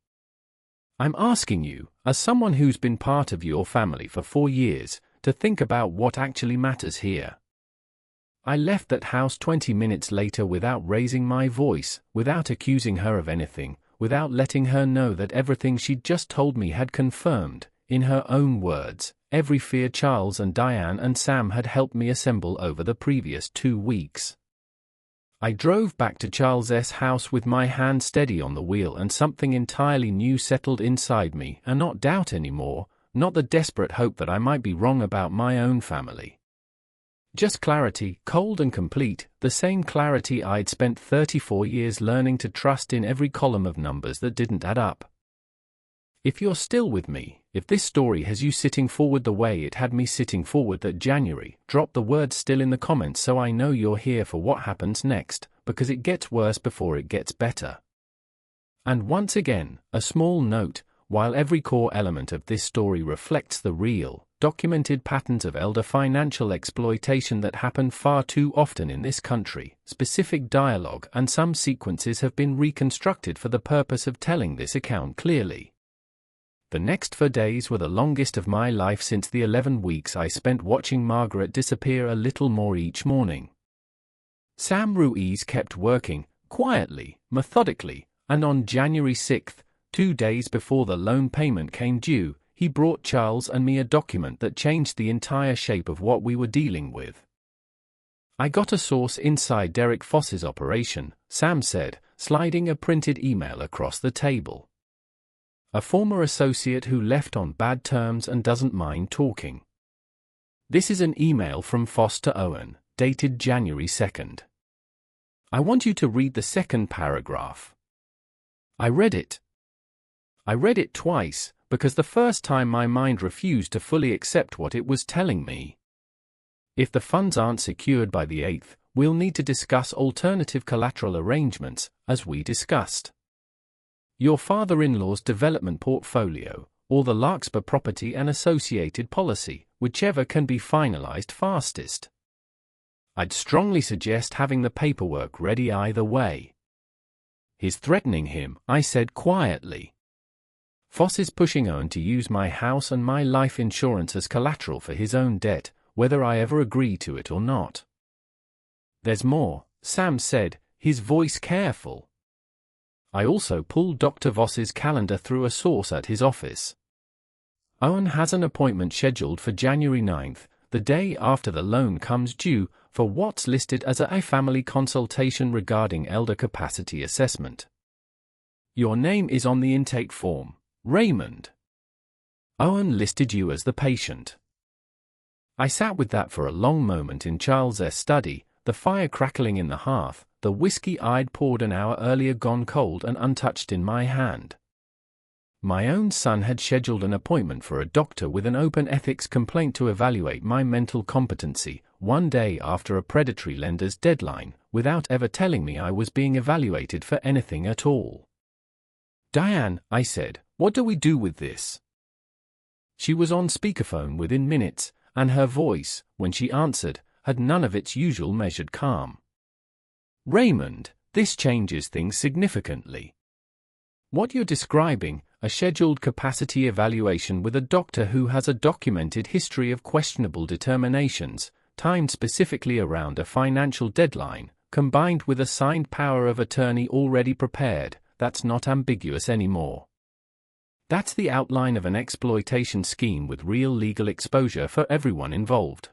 A: I'm asking you, as someone who's been part of your family for 4 years, to think about what actually matters here. I left that house 20 minutes later without raising my voice, without accusing her of anything, without letting her know that everything she'd just told me had confirmed, in her own words, every fear Charles and Diane and Sam had helped me assemble over the previous 2 weeks. I drove back to Charles's house with my hand steady on the wheel, and something entirely new settled inside me, and not doubt anymore, not the desperate hope that I might be wrong about my own family. Just clarity, cold and complete, the same clarity I'd spent 34 years learning to trust in every column of numbers that didn't add up. If you're still with me, if this story has you sitting forward the way it had me sitting forward that January, drop the word still in the comments so I know you're here for what happens next, because it gets worse before it gets better. And once again, a small note, while every core element of this story reflects the real, documented patterns of elder financial exploitation that happen far too often in this country, specific dialogue and some sequences have been reconstructed for the purpose of telling this account clearly. The next 4 days were the longest of my life since the 11 weeks I spent watching Margaret disappear a little more each morning. Sam Ruiz kept working, quietly, methodically, and on January 6th, 2 days before the loan payment came due, he brought Charles and me a document that changed the entire shape of what we were dealing with. I got a source inside Derek Foss's operation, Sam said, sliding a printed email across the table. A former associate who left on bad terms and doesn't mind talking. This is an email from Foss to Owen, dated January 2nd. I want you to read the second paragraph. I read it. I read it twice, because the first time my mind refused to fully accept what it was telling me. If the funds aren't secured by the 8th, we'll need to discuss alternative collateral arrangements, as we discussed. Your father-in-law's development portfolio, or the Larkspur property and associated policy, whichever can be finalized fastest. I'd strongly suggest having the paperwork ready either way. He's threatening him, I said quietly. Foss is pushing Owen to use my house and my life insurance as collateral for his own debt, whether I ever agree to it or not. There's more, Sam said, his voice careful. I also pulled Dr. Voss's calendar through a source at his office. Owen has an appointment scheduled for January 9th, the day after the loan comes due, for what's listed as a family consultation regarding elder capacity assessment. Your name is on the intake form. Raymond. Owen listed you as the patient. I sat with that for a long moment in Charles's study, the fire crackling in the hearth, the whiskey I'd poured an hour earlier gone cold and untouched in my hand. My own son had scheduled an appointment for a doctor with an open ethics complaint to evaluate my mental competency, 1 day after a predatory lender's deadline, without ever telling me I was being evaluated for anything at all. Diane, I said, what do we do with this? She was on speakerphone within minutes, and her voice, when she answered, had none of its usual measured calm. "Raymond, this changes things significantly. What you're describing, a scheduled capacity evaluation with a doctor who has a documented history of questionable determinations, timed specifically around a financial deadline, combined with a signed power of attorney already prepared, that's not ambiguous anymore. That's the outline of an exploitation scheme with real legal exposure for everyone involved.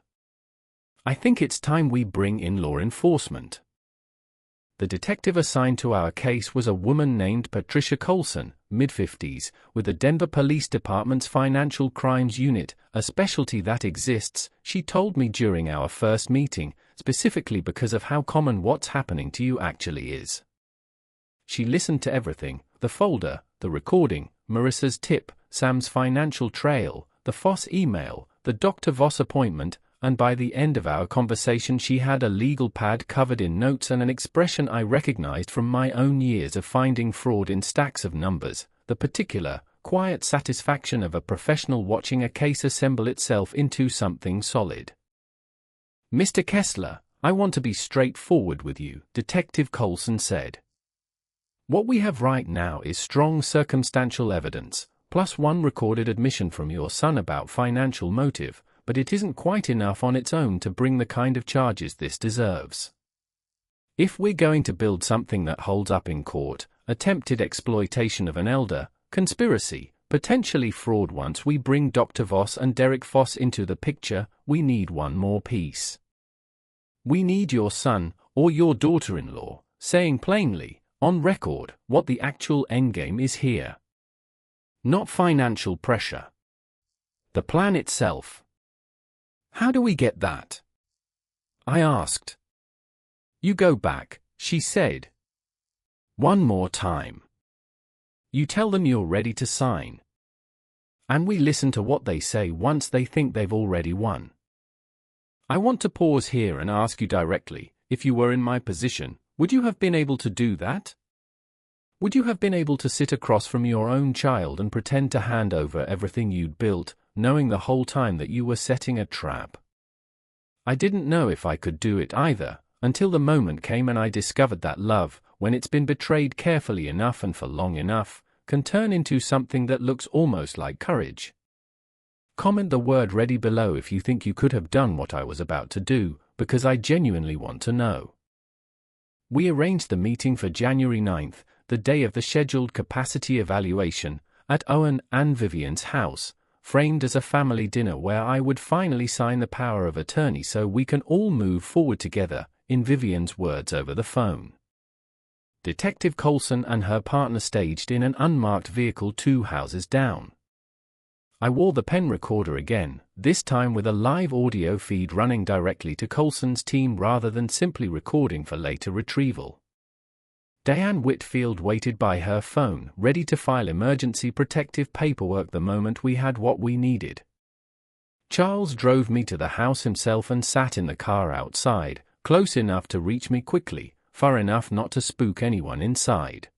A: I think it's time we bring in law enforcement." The detective assigned to our case was a woman named Patricia Colson, mid-50s, with the Denver Police Department's Financial Crimes Unit, a specialty that exists, she told me during our first meeting, specifically because of how common what's happening to you actually is. She listened to everything: the folder, the recording, Marissa's tip, Sam's financial trail, the Voss email, the Dr. Voss appointment, and by the end of our conversation she had a legal pad covered in notes and an expression I recognized from my own years of finding fraud in stacks of numbers, the particular, quiet satisfaction of a professional watching a case assemble itself into something solid. "Mr. Kessler, I want to be straightforward with you," Detective Colson said. "What we have right now is strong circumstantial evidence, plus one recorded admission from your son about financial motive, but it isn't quite enough on its own to bring the kind of charges this deserves. If we're going to build something that holds up in court, attempted exploitation of an elder, conspiracy, potentially fraud, once we bring Dr. Voss and Derek Voss into the picture, we need one more piece. We need your son, or your daughter-in-law, saying plainly, on record, what the actual endgame is here. Not financial pressure. The plan itself." "How do we get that?" I asked. "You go back," she said. "One more time. You tell them you're ready to sign. And we listen to what they say once they think they've already won. I want to pause here and ask you directly, if you were in my position, would you have been able to do that? Would you have been able to sit across from your own child and pretend to hand over everything you'd built, knowing the whole time that you were setting a trap? I didn't know if I could do it either, until the moment came and I discovered that love, when it's been betrayed carefully enough and for long enough, can turn into something that looks almost like courage. Comment the word ready below if you think you could have done what I was about to do, because I genuinely want to know." We arranged the meeting for January 9th, the day of the scheduled capacity evaluation, at Owen and Vivian's house, framed as a family dinner where I would finally sign the power of attorney so we can all move forward together, in Vivian's words over the phone. Detective Colson and her partner staged in an unmarked vehicle 2 houses down. I wore the pen recorder again, this time with a live audio feed running directly to Colson's team rather than simply recording for later retrieval. Diane Whitfield waited by her phone, ready to file emergency protective paperwork the moment we had what we needed. Charles drove me to the house himself and sat in the car outside, close enough to reach me quickly, far enough not to spook anyone inside.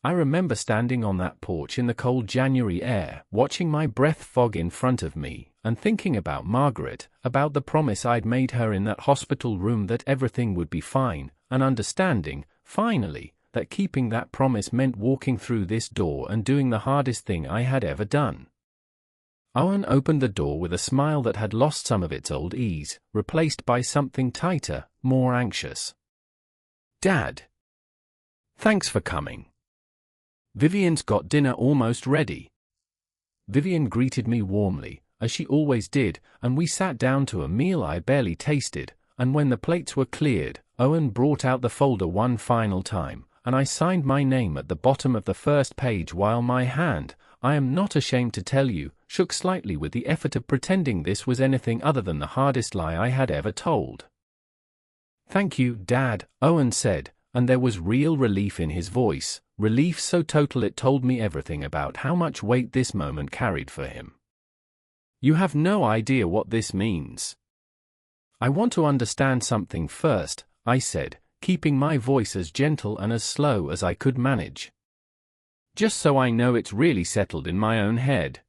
A: I remember standing on that porch in the cold January air, watching my breath fog in front of me, and thinking about Margaret, about the promise I'd made her in that hospital room that everything would be fine, and understanding, finally, that keeping that promise meant walking through this door and doing the hardest thing I had ever done. Owen opened the door with a smile that had lost some of its old ease, replaced by something tighter, more anxious. "Dad. Thanks for coming. Vivian's got dinner almost ready." Vivian greeted me warmly, as she always did, and we sat down to a meal I barely tasted, and when the plates were cleared, Owen brought out the folder one final time, and I signed my name at the bottom of the first page while my hand, I am not ashamed to tell you, shook slightly with the effort of pretending this was anything other than the hardest lie I had ever told. "Thank you, Dad," Owen said, and there was real relief in his voice, relief so total it told me everything about how much weight this moment carried for him. "You have no idea what this means." "I want to understand something first," I said, keeping my voice as gentle and as slow as I could manage. "Just so I know it's really settled in my own head.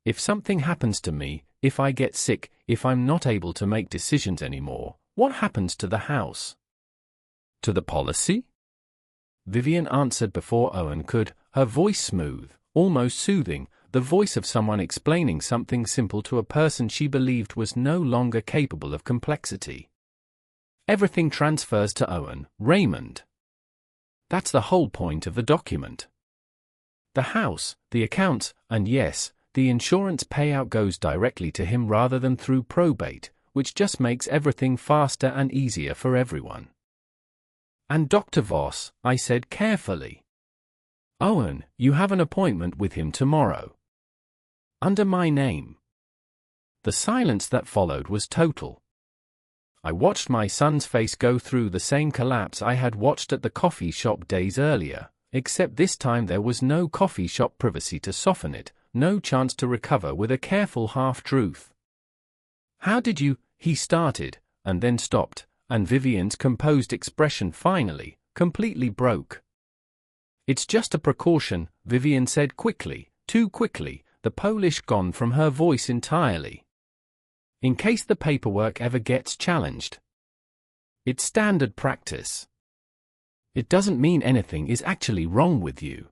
A: If something happens to me, if I get sick, if I'm not able to make decisions anymore, what happens to the house? To the policy? Vivian answered before Owen could, her voice smooth, almost soothing, the voice of someone explaining something simple to a person she believed was no longer capable of complexity. Everything transfers to Owen, Raymond. That's the whole point of the document. The house, the accounts, and yes, the insurance payout goes directly to him rather than through probate, which just makes everything faster and easier for everyone. And Dr. Voss, I said carefully. Owen, you have an appointment with him tomorrow. Under my name. The silence that followed was total. I watched my son's face go through the same collapse I had watched at the coffee shop days earlier, except this time there was no coffee shop privacy to soften it, no chance to recover with a careful half-truth. How did you, he started, and then stopped, and Vivian's composed expression finally, completely broke. It's just a precaution, Vivian said quickly, too quickly, the Polish gone from her voice entirely. In case the paperwork ever gets challenged. It's standard practice. It doesn't mean anything is actually wrong with you.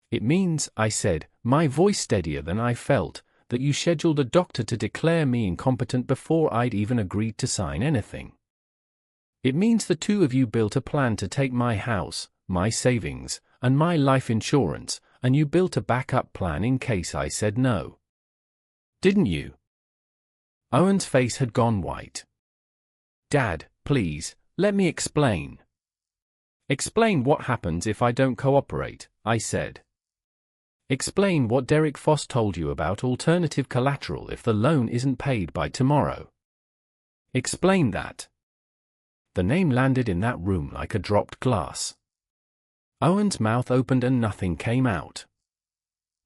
A: It means, I said, my voice steadier than I felt, that you scheduled a doctor to declare me incompetent before I'd even agreed to sign anything. It means the two of you built a plan to take my house, my savings, and my life insurance, and you built a backup plan in case I said no. Didn't you? Owen's face had gone white. Dad, please, let me explain. Explain what happens if I don't cooperate, I said. Explain what Derek Foss told you about alternative collateral if the loan isn't paid by tomorrow. Explain that. The name landed in that room like a dropped glass. Owen's mouth opened and nothing came out.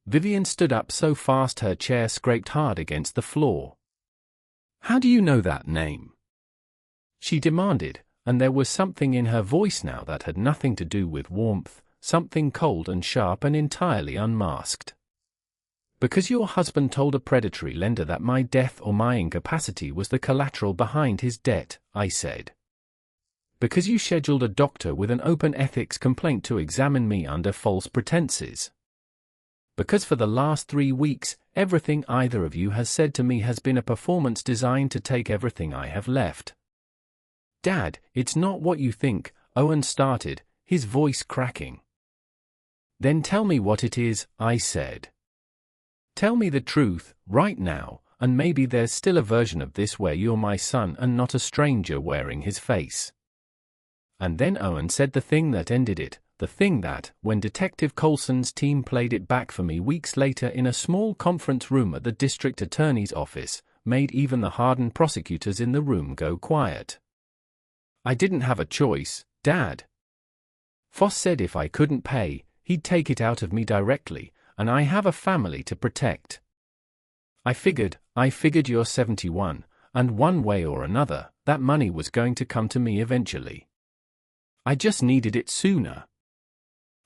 A: Vivian stood up so fast her chair scraped hard against the floor. How do you know that name? She demanded, and there was something in her voice now that had nothing to do with warmth, something cold and sharp and entirely unmasked. Because your husband told a predatory lender that my death or my incapacity was the collateral behind his debt, I said. Because you scheduled a doctor with an open ethics complaint to examine me under false pretenses. Because for the last 3 weeks, everything either of you has said to me has been a performance designed to take everything I have left. Dad, it's not what you think, Owen started, his voice cracking. Then tell me what it is, I said. Tell me the truth, right now, and maybe there's still a version of this where you're my son and not a stranger wearing his face. And then Owen said the thing that ended it, the thing that, when Detective Coulson's team played it back for me weeks later in a small conference room at the district attorney's office, made even the hardened prosecutors in the room go quiet. I didn't have a choice, Dad. Foss said if I couldn't pay, he'd take it out of me directly, and I have a family to protect. I figured you're 71, and one way or another, that money was going to come to me eventually. I just needed it sooner.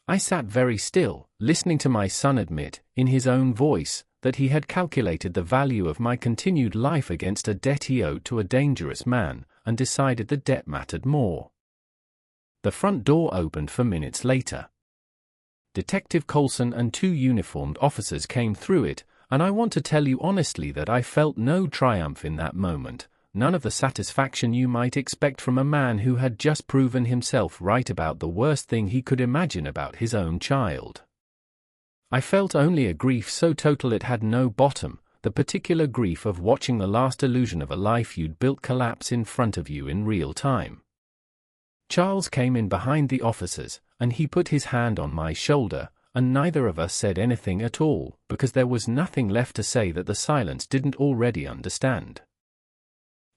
A: I sat very still, listening to my son admit, in his own voice, that he had calculated the value of my continued life against a debt he owed to a dangerous man, and decided the debt mattered more. The front door opened 4 minutes later. Detective Coulson and 2 uniformed officers came through it, and I want to tell you honestly that I felt no triumph in that moment, none of the satisfaction you might expect from a man who had just proven himself right about the worst thing he could imagine about his own child. I felt only a grief so total it had no bottom, the particular grief of watching the last illusion of a life you'd built collapse in front of you in real time. Charles came in behind the officers, and he put his hand on my shoulder, and neither of us said anything at all, because there was nothing left to say that the silence didn't already understand.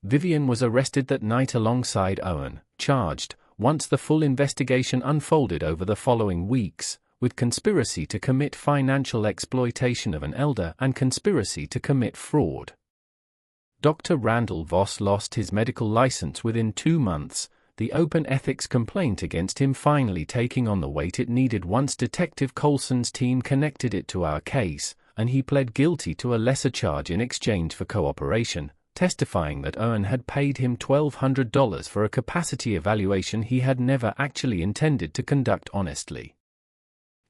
A: Vivian was arrested that night alongside Owen, charged, once the full investigation unfolded over the following weeks, with conspiracy to commit financial exploitation of an elder and conspiracy to commit fraud. Dr. Randall Voss lost his medical license within 2 months, the open ethics complaint against him finally taking on the weight it needed once Detective Coulson's team connected it to our case, and he pled guilty to a lesser charge in exchange for cooperation, testifying that Owen had paid him $1,200 for a capacity evaluation he had never actually intended to conduct honestly.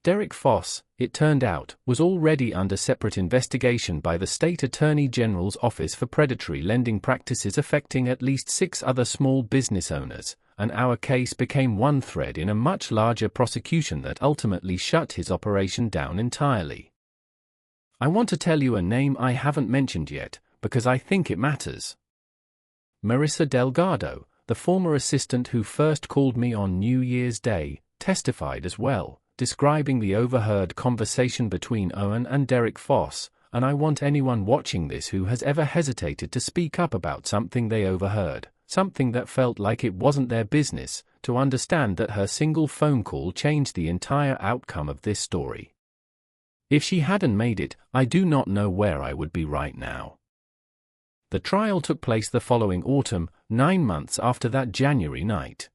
A: Derek Foss, it turned out, was already under separate investigation by the State Attorney General's Office for predatory lending practices affecting at least 6 other small business owners, and our case became one thread in a much larger prosecution that ultimately shut his operation down entirely. I want to tell you a name I haven't mentioned yet, because I think it matters. Marissa Delgado, the former assistant who first called me on New Year's Day, testified as well, describing the overheard conversation between Owen and Derek Foss, and I want anyone watching this who has ever hesitated to speak up about something they overheard, something that felt like it wasn't their business, to understand that her single phone call changed the entire outcome of this story. If she hadn't made it, I do not know where I would be right now. The trial took place the following autumn, 9 months after that January night.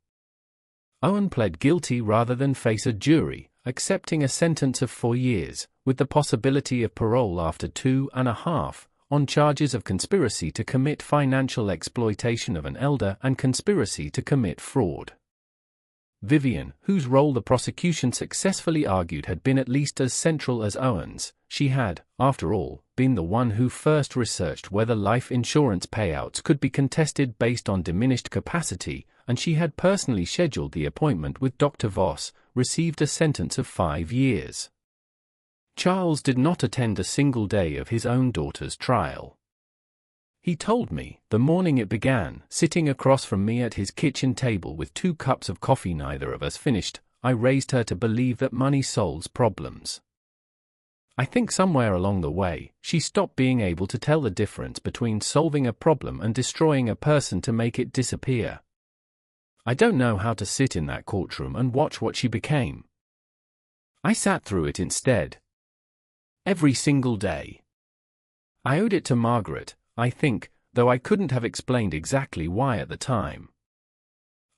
A: Owen pled guilty rather than face a jury, accepting a sentence of 4 years, with the possibility of parole after 2.5, on charges of conspiracy to commit financial exploitation of an elder and conspiracy to commit fraud. Vivian, whose role the prosecution successfully argued had been at least as central as Owen's, she had, after all, been the one who first researched whether life insurance payouts could be contested based on diminished capacity, and she had personally scheduled the appointment with Dr. Voss, received a sentence of 5 years. Charles did not attend a single day of his own daughter's trial. He told me, the morning it began, sitting across from me at his kitchen table with 2 cups of coffee neither of us finished, I raised her to believe that money solves problems. I think somewhere along the way, she stopped being able to tell the difference between solving a problem and destroying a person to make it disappear. I don't know how to sit in that courtroom and watch what she became. I sat through it instead. Every single day. I owed it to Margaret, I think, though I couldn't have explained exactly why at the time.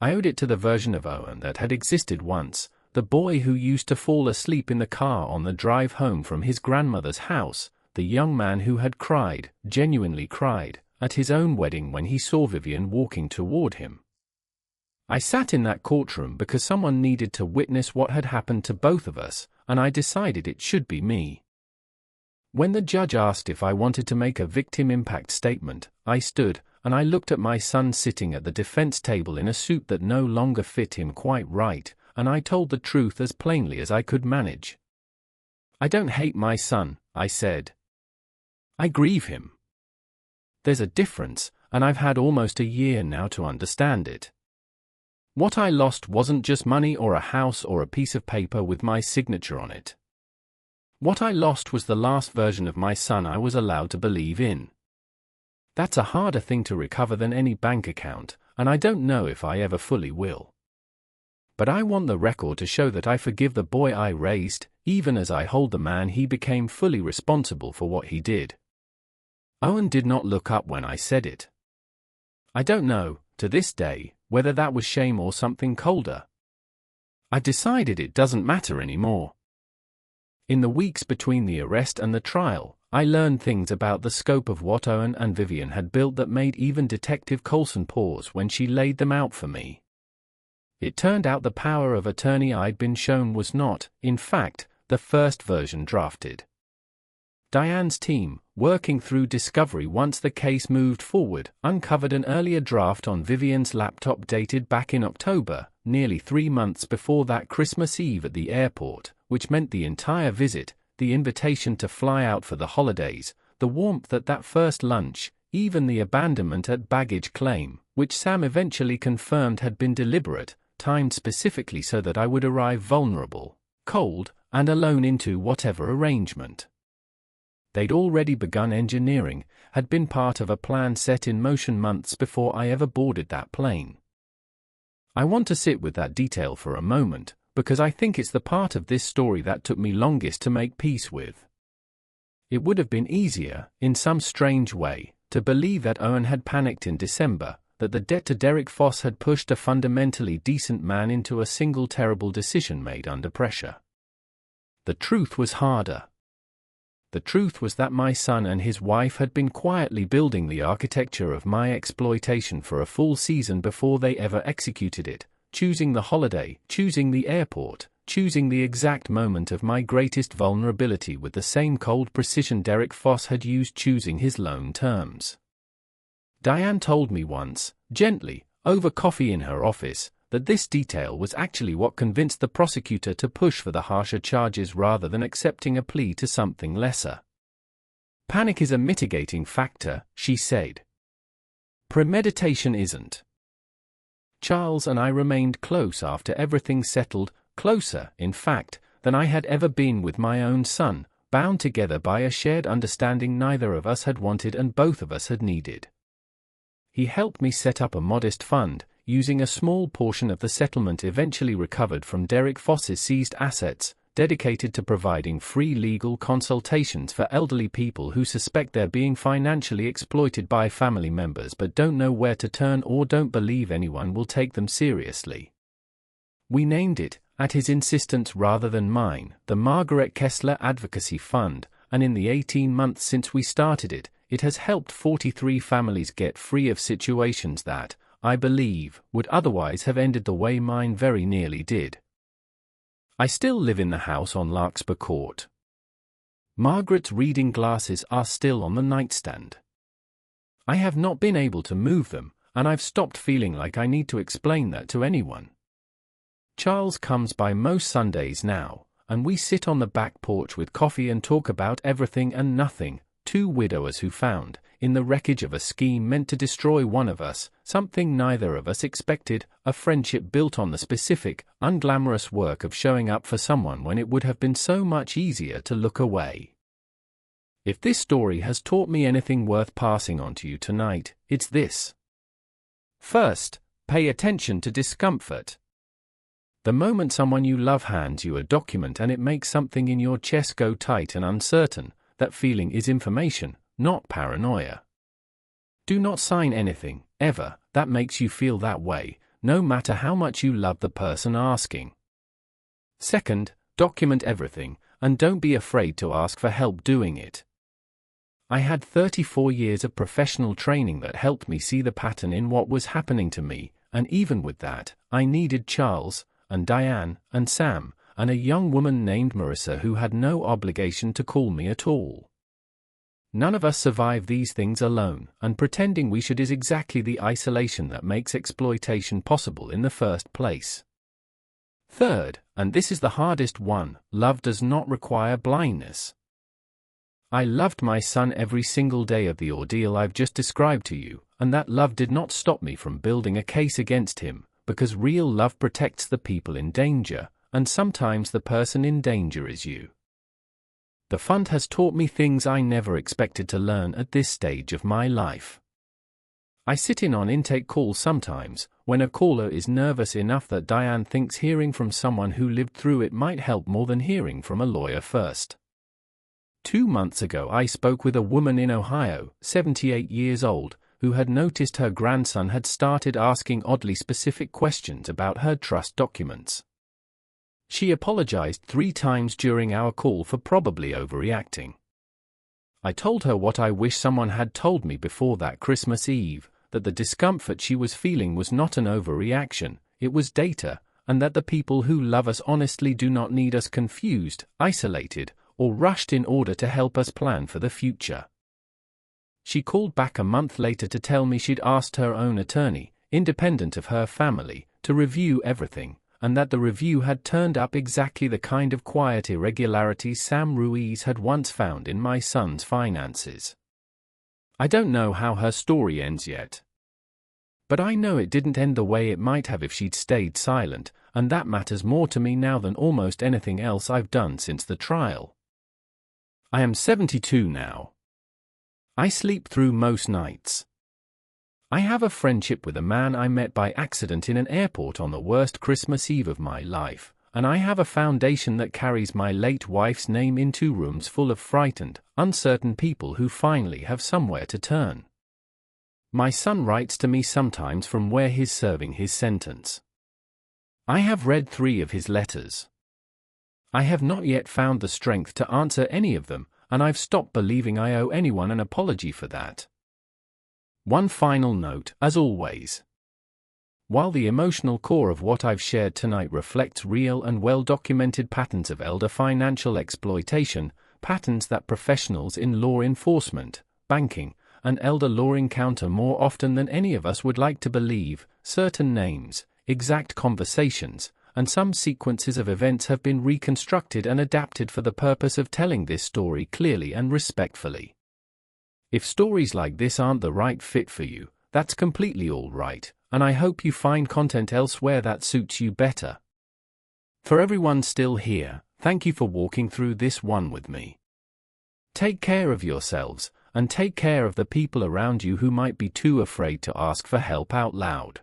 A: I owed it to the version of Owen that had existed once, the boy who used to fall asleep in the car on the drive home from his grandmother's house, the young man who had cried, genuinely cried, at his own wedding when he saw Vivian walking toward him. I sat in that courtroom because someone needed to witness what had happened to both of us, and I decided it should be me. When the judge asked if I wanted to make a victim impact statement, I stood, and I looked at my son sitting at the defense table in a suit that no longer fit him quite right, and I told the truth as plainly as I could manage. I don't hate my son, I said. I grieve him. There's a difference, and I've had almost a year now to understand it. What I lost wasn't just money or a house or a piece of paper with my signature on it. What I lost was the last version of my son I was allowed to believe in. That's a harder thing to recover than any bank account, and I don't know if I ever fully will. But I want the record to show that I forgive the boy I raised, even as I hold the man he became fully responsible for what he did. Owen did not look up when I said it. I don't know, to this day, whether that was shame or something colder. I decided it doesn't matter anymore. In the weeks between the arrest and the trial, I learned things about the scope of what Owen and Vivian had built that made even Detective Coulson pause when she laid them out for me. It turned out the power of attorney I'd been shown was not, in fact, the first version drafted. Diane's team, working through discovery once the case moved forward, uncovered an earlier draft on Vivian's laptop dated back in October, nearly 3 months before that Christmas Eve at the airport, which meant the entire visit, the invitation to fly out for the holidays, the warmth at that first lunch, even the abandonment at baggage claim, which Sam eventually confirmed had been deliberate, timed specifically so that I would arrive vulnerable, cold, and alone into whatever arrangement. They'd already begun engineering, had been part of a plan set in motion months before I ever boarded that plane. I want to sit with that detail for a moment, because I think it's the part of this story that took me longest to make peace with. It would have been easier, in some strange way, to believe that Owen had panicked in December, that the debt to Derek Foss had pushed a fundamentally decent man into a single terrible decision made under pressure. The truth was harder. The truth was that my son and his wife had been quietly building the architecture of my exploitation for a full season before they ever executed it, choosing the holiday, choosing the airport, choosing the exact moment of my greatest vulnerability with the same cold precision Derek Foss had used choosing his loan terms. Diane told me once, gently, over coffee in her office, that this detail was actually what convinced the prosecutor to push for the harsher charges rather than accepting a plea to something lesser. Panic is a mitigating factor, she said. Premeditation isn't. Charles and I remained close after everything settled, closer, in fact, than I had ever been with my own son, bound together by a shared understanding neither of us had wanted and both of us had needed. He helped me set up a modest fund, using a small portion of the settlement eventually recovered from Derek Foss's seized assets, dedicated to providing free legal consultations for elderly people who suspect they're being financially exploited by family members but don't know where to turn or don't believe anyone will take them seriously. We named it, at his insistence rather than mine, the Margaret Kessler Advocacy Fund, and in the 18 months since we started it, it has helped 43 families get free of situations that, I believe, would otherwise have ended the way mine very nearly did. I still live in the house on Larkspur Court. Margaret's reading glasses are still on the nightstand. I have not been able to move them, and I've stopped feeling like I need to explain that to anyone. Charles comes by most Sundays now, and we sit on the back porch with coffee and talk about everything and nothing, two widowers who found, in the wreckage of a scheme meant to destroy one of us, something neither of us expected, a friendship built on the specific, unglamorous work of showing up for someone when it would have been so much easier to look away. If this story has taught me anything worth passing on to you tonight, it's this. First, pay attention to discomfort. The moment someone you love hands you a document and it makes something in your chest go tight and uncertain, that feeling is information, not paranoia. Do not sign anything, ever, that makes you feel that way, no matter how much you love the person asking. Second, document everything, and don't be afraid to ask for help doing it. I had 34 years of professional training that helped me see the pattern in what was happening to me, and even with that, I needed Charles, and Diane, and Sam, and a young woman named Marissa who had no obligation to call me at all. None of us survive these things alone, and pretending we should is exactly the isolation that makes exploitation possible in the first place. Third, and this is the hardest one, love does not require blindness. I loved my son every single day of the ordeal I've just described to you, and that love did not stop me from building a case against him, because real love protects the people in danger, and sometimes the person in danger is you. The fund has taught me things I never expected to learn at this stage of my life. I sit in on intake calls sometimes, when a caller is nervous enough that Diane thinks hearing from someone who lived through it might help more than hearing from a lawyer first. 2 months ago I spoke with a woman in Ohio, 78 years old, who had noticed her grandson had started asking oddly specific questions about her trust documents. She apologized 3 times during our call for probably overreacting. I told her what I wish someone had told me before that Christmas Eve, that the discomfort she was feeling was not an overreaction, it was data, and that the people who love us honestly do not need us confused, isolated, or rushed in order to help us plan for the future. She called back a month later to tell me she'd asked her own attorney, independent of her family, to review everything, and that the review had turned up exactly the kind of quiet irregularities Sam Ruiz had once found in my son's finances. I don't know how her story ends yet. But I know it didn't end the way it might have if she'd stayed silent, and that matters more to me now than almost anything else I've done since the trial. I am 72 now. I sleep through most nights. I have a friendship with a man I met by accident in an airport on the worst Christmas Eve of my life, and I have a foundation that carries my late wife's name in 2 rooms full of frightened, uncertain people who finally have somewhere to turn. My son writes to me sometimes from where he's serving his sentence. I have read 3 of his letters. I have not yet found the strength to answer any of them, and I've stopped believing I owe anyone an apology for that. One final note, as always. While the emotional core of what I've shared tonight reflects real and well-documented patterns of elder financial exploitation, patterns that professionals in law enforcement, banking, and elder law encounter more often than any of us would like to believe, certain names, exact conversations, and some sequences of events have been reconstructed and adapted for the purpose of telling this story clearly and respectfully. If stories like this aren't the right fit for you, that's completely all right, and I hope you find content elsewhere that suits you better. For everyone still here, thank you for walking through this one with me. Take care of yourselves, and take care of the people around you who might be too afraid to ask for help out loud.